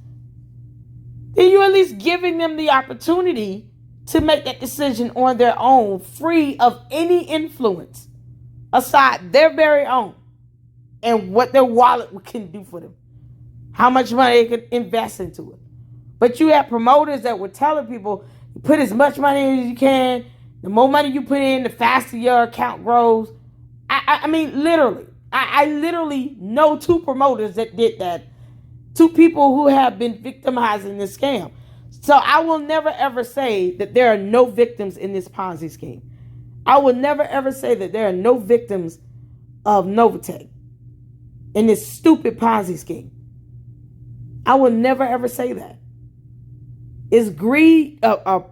then you're at least giving them the opportunity to make that decision on their own, free of any influence aside their very own and what their wallet can do for them, how much money they could invest into it. But you have promoters that were telling people, put as much money in as you can. The more money you put in, the faster your account grows. I mean, literally. I literally know two promoters that did that. Two people who have been victimized in this scam. So I will never, ever say that there are no victims in this Ponzi scheme. I will never, ever say that there are no victims of Novatech in this stupid Ponzi scheme. I will never, ever say that. Is greed a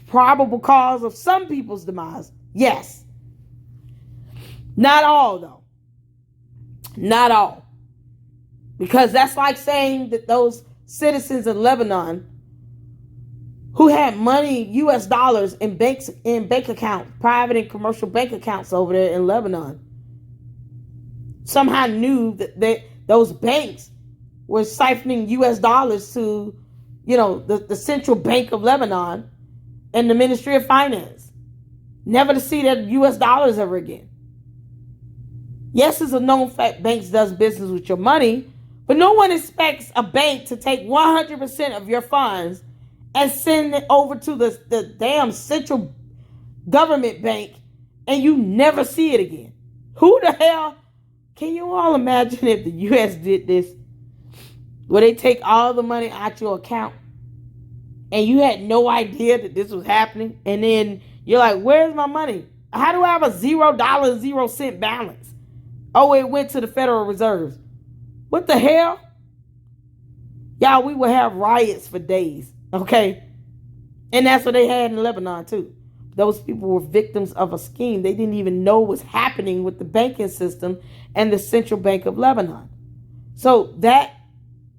probable cause of some people's demise? Yes. Not all, though. Not all. Because that's like saying that those citizens in Lebanon who had money, US dollars in bank accounts, private and commercial bank accounts over there in Lebanon, somehow knew that those banks were siphoning US dollars to, the Central Bank of Lebanon and the Ministry of Finance, never to see that US dollars ever again. Yes, it's a known fact banks does business with your money, but no one expects a bank to take 100% of your funds and send it over to the damn central government bank and you never see it again. Who the hell? Can you all imagine if the U.S. did this? Where they take all the money out your account and you had no idea that this was happening, and then you're like, where's my money? How do I have a $0.0 balance? Oh, it went to the Federal Reserve. What the hell? Y'all, we would have riots for days, okay? And that's what they had in Lebanon too. Those people were victims of a scheme. They didn't even know what was happening with the banking system and the Central Bank of Lebanon. So that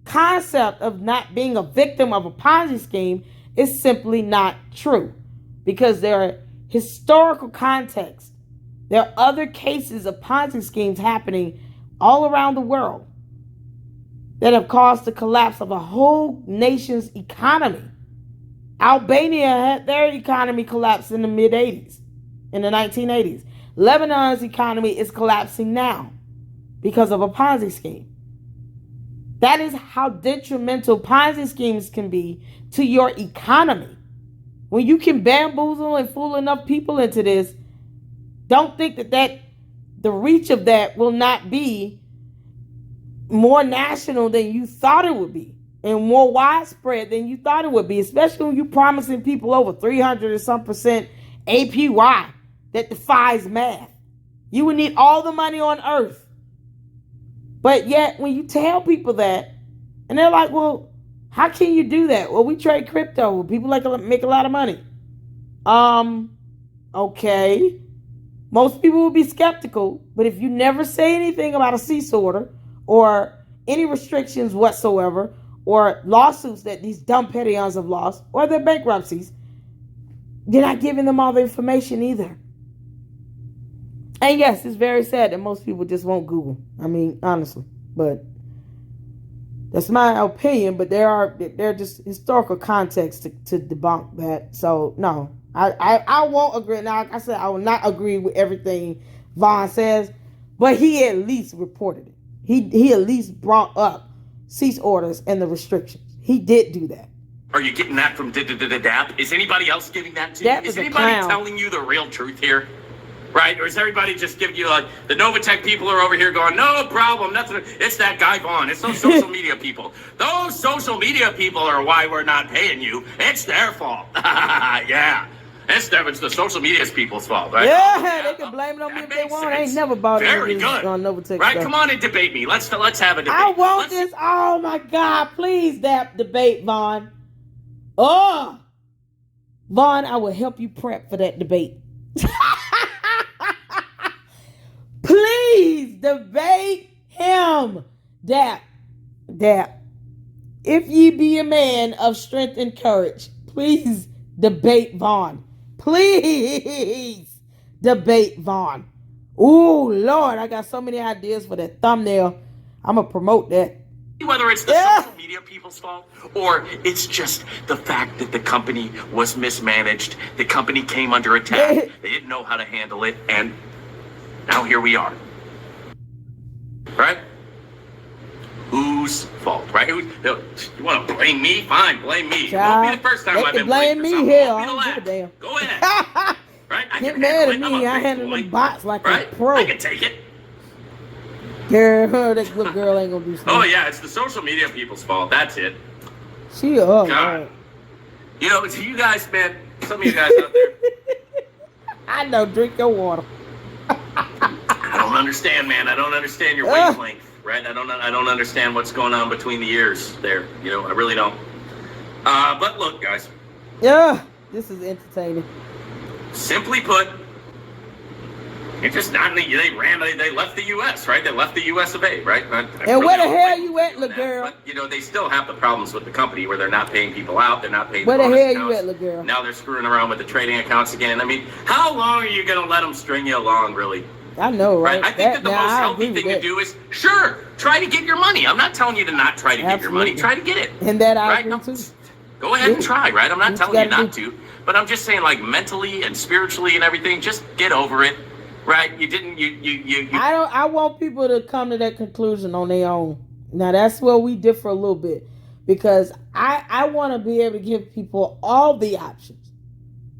concept of not being a victim of a Ponzi scheme is simply not true, because there are historical contexts. There are other cases of Ponzi schemes happening all around the world that have caused the collapse of a whole nation's economy. Albania had their economy collapse in the mid-'80s, in the 1980s. Lebanon's economy is collapsing now because of a Ponzi scheme. That is how detrimental Ponzi schemes can be to your economy. When you can bamboozle and fool enough people into this, don't think that the reach of that will not be more national than you thought it would be, and more widespread than you thought it would be, especially when you're promising people over 300 or some percent APY that defies math. You would need all the money on earth. But yet, when you tell people that, and they're like, well, how can you do that? Well, we trade crypto. People make a lot of money. Okay. Most people will be skeptical, but if you never say anything about a cease order or any restrictions whatsoever or lawsuits that these dumb pettyons have lost or their bankruptcies, you're not giving them all the information either. And yes, it's very sad that most people just won't Google. I mean, honestly, but that's my opinion. But there are just historical context to debunk that. So no, I won't agree. Now, like I said, I will not agree with everything Vaughn says, but he at least reported it. He at least brought up cease orders and the restrictions. He did do that. Are you getting that from DAP? Is anybody else giving that to you? DAP Is is a anybody clown. telling you the real truth here? Right? Or is everybody just giving you like the Novatech people are over here going, no problem, nothing. It's that guy Vaughn. It's those social media people. Those social media people are why we're not paying you. It's their fault. Yeah. It's the social media's people's fault, right? Yeah, they can blame it on me if they want. I ain't never bought Very any good. on Novatech Right? stuff. Come on and debate me. Let's have a debate. I want this. Oh my God! Please, that debate, Vaughn. Oh, Vaughn, I will help you prep for that debate. Please debate him. DAP. If ye be a man of strength and courage, please debate Vaughn. Please debate Vaughn. Oh, Lord, I got so many ideas for that thumbnail. I'm going to promote that. Whether it's the social media people's fault or it's just the fact that the company was mismanaged, the company came under attack, they didn't know how to handle it, and now here we are. Right? Whose fault, right? You want to blame me? Fine, blame me. It won't be the first time I've been blame blamed. me here. I don't give a damn. Go ahead. Right? I Get can mad at handle it. me. I'm I a big handle boy. them bots like Right? a pro. I can take it. Girl, that good girl ain't gonna do something. Oh yeah, it's the social media people's fault. That's it. She God. Lord. You know, it's you guys, man. Some of you guys out there. I know. Drink your water. I don't understand, man. I don't understand your wavelength, right? I don't understand what's going on between the ears there. You know, I really don't. But look, guys. Yeah, this is entertaining. Simply put, it's just not. They left the U.S., right? They left the U.S. of A., right? And where the hell you at, little girl? But, you know, they still have the problems with the company where they're not paying people out. They're not paying. Where the bonus hell accounts. you at, little girl? Now they're screwing around with the trading accounts again. I mean, how long are you going to let them string you along, really? I know, right? I think that the most healthy thing to do is, sure, try to get your money. I'm not telling you to not try to get your money. Try to get it. And that I right? agree too. Go ahead and try, right? I'm not telling you not do. to. But I'm just saying, like, mentally and spiritually and everything, just get over it. Right? You didn't, you. I want people to come to that conclusion on their own. Now, that's where we differ a little bit. Because I want to be able to give people all the options.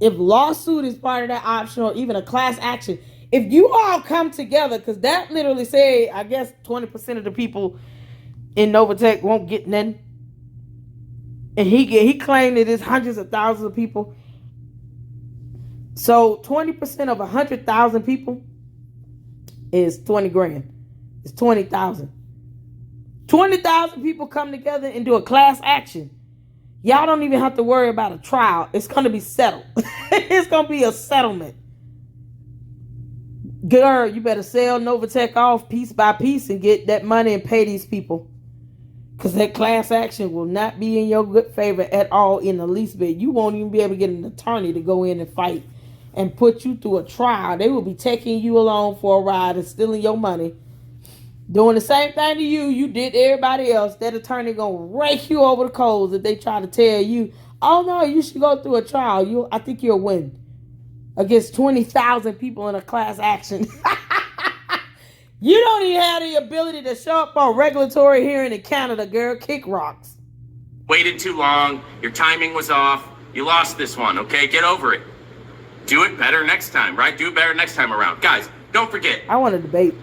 If lawsuit is part of that option or even a class action, if you all come together, because that literally say, I guess 20% of the people in Novatech won't get nothing. And he claimed that it's hundreds of thousands of people. So 20% of 100,000 people is 20 grand. It's 20,000. 20,000 people come together and do a class action. Y'all don't even have to worry about a trial. It's going to be settled. It's going to be a settlement. Girl, you better sell Novatech off piece by piece and get that money and pay these people. Because that class action will not be in your good favor at all in the least bit. You won't even be able to get an attorney to go in and fight and put you through a trial. They will be taking you along for a ride and stealing your money. Doing the same thing to you you did to everybody else. That attorney going to rake you over the coals if they try to tell you, oh no, you should go through a trial. I think you'll win. Against 20,000 people in a class action. You don't even have the ability to show up on regulatory hearing in Canada, girl. Kick rocks. Waited too long. Your timing was off. You lost this one, okay? Get over it. Do it better next time, right? Do it better next time around. Guys, don't forget. I want to debate.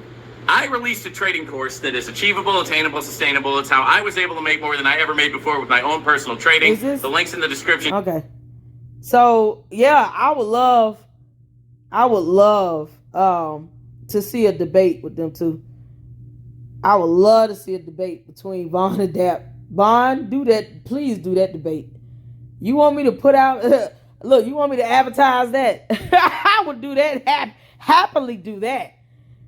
I released a trading course that is achievable, attainable, sustainable. It's how I was able to make more than I ever made before with my own personal trading. Is this? The link's in the description. Okay. So, yeah, I would love to see a debate with them two. I would love to see a debate between Vaughn and DAP. Vaughn, do that. Please do that debate. You want me to put out Look, you want me to advertise that? I would do that. Happily do that.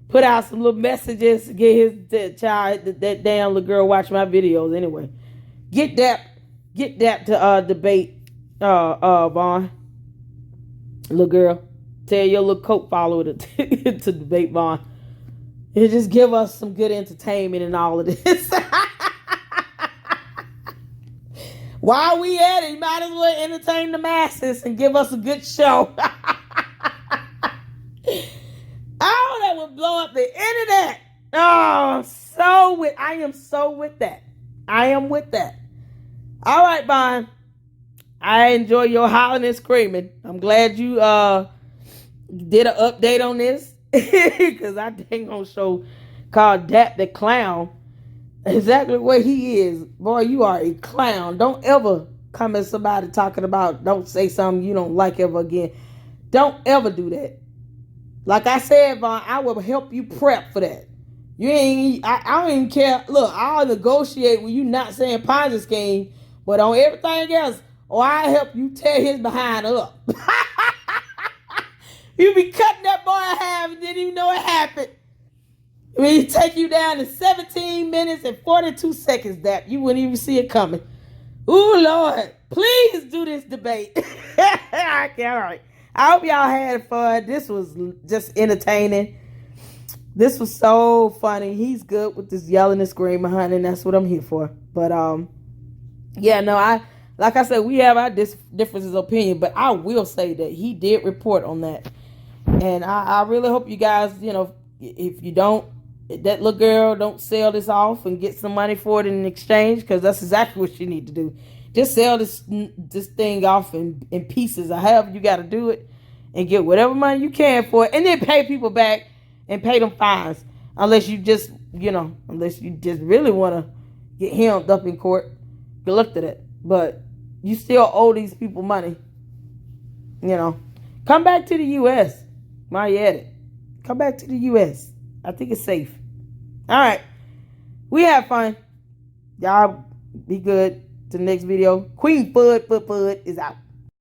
Put out some little messages. Get that child, that damn little girl watch my videos anyway. Get that to debate Vaughn. Little girl. Tell your little coke follower to debate Vaughn. And just give us some good entertainment and all of this. While we at it, you might as well entertain the masses and give us a good show. Oh, that would blow up the internet. Oh, I am so with that. I am with that. All right, Vaughn. I enjoy your hollering and screaming. I'm glad you did an update on this. Because I dang on show called DAP the Clown. Exactly what he is. Boy, you are a clown. Don't ever come at somebody talking about, don't say something you don't like ever again. Don't ever do that. Like I said, Vaughn, I will help you prep for that. I don't even care. Look, I'll negotiate with you not saying Ponzi scheme, but on everything else, I'll help you tear his behind up. You be cutting that boy in half and didn't even know it happened. He take you down in 17 minutes and 42 seconds, DAP. You wouldn't even see it coming. Ooh, Lord. Please do this debate. Okay, all right. I hope y'all had fun. This was just entertaining. This was so funny. He's good with this yelling and screaming, honey, and that's what I'm here for. But, like I said, we have our differences of opinion, but I will say that he did report on that. And I really hope you guys, if you don't, that little girl don't sell this off and get some money for it in exchange, because that's exactly what you need to do. Just sell this thing off in pieces, or however you got to do it, and get whatever money you can for it, and then pay people back and pay them fines, unless you just really want to get hemmed up in court. Good luck to that. But you still owe these people money. Come back to the U.S. while you're at it. Come back to the U.S. I think it's safe. All right. We have fun. Y'all be good. To the next video. Queen Fud is out.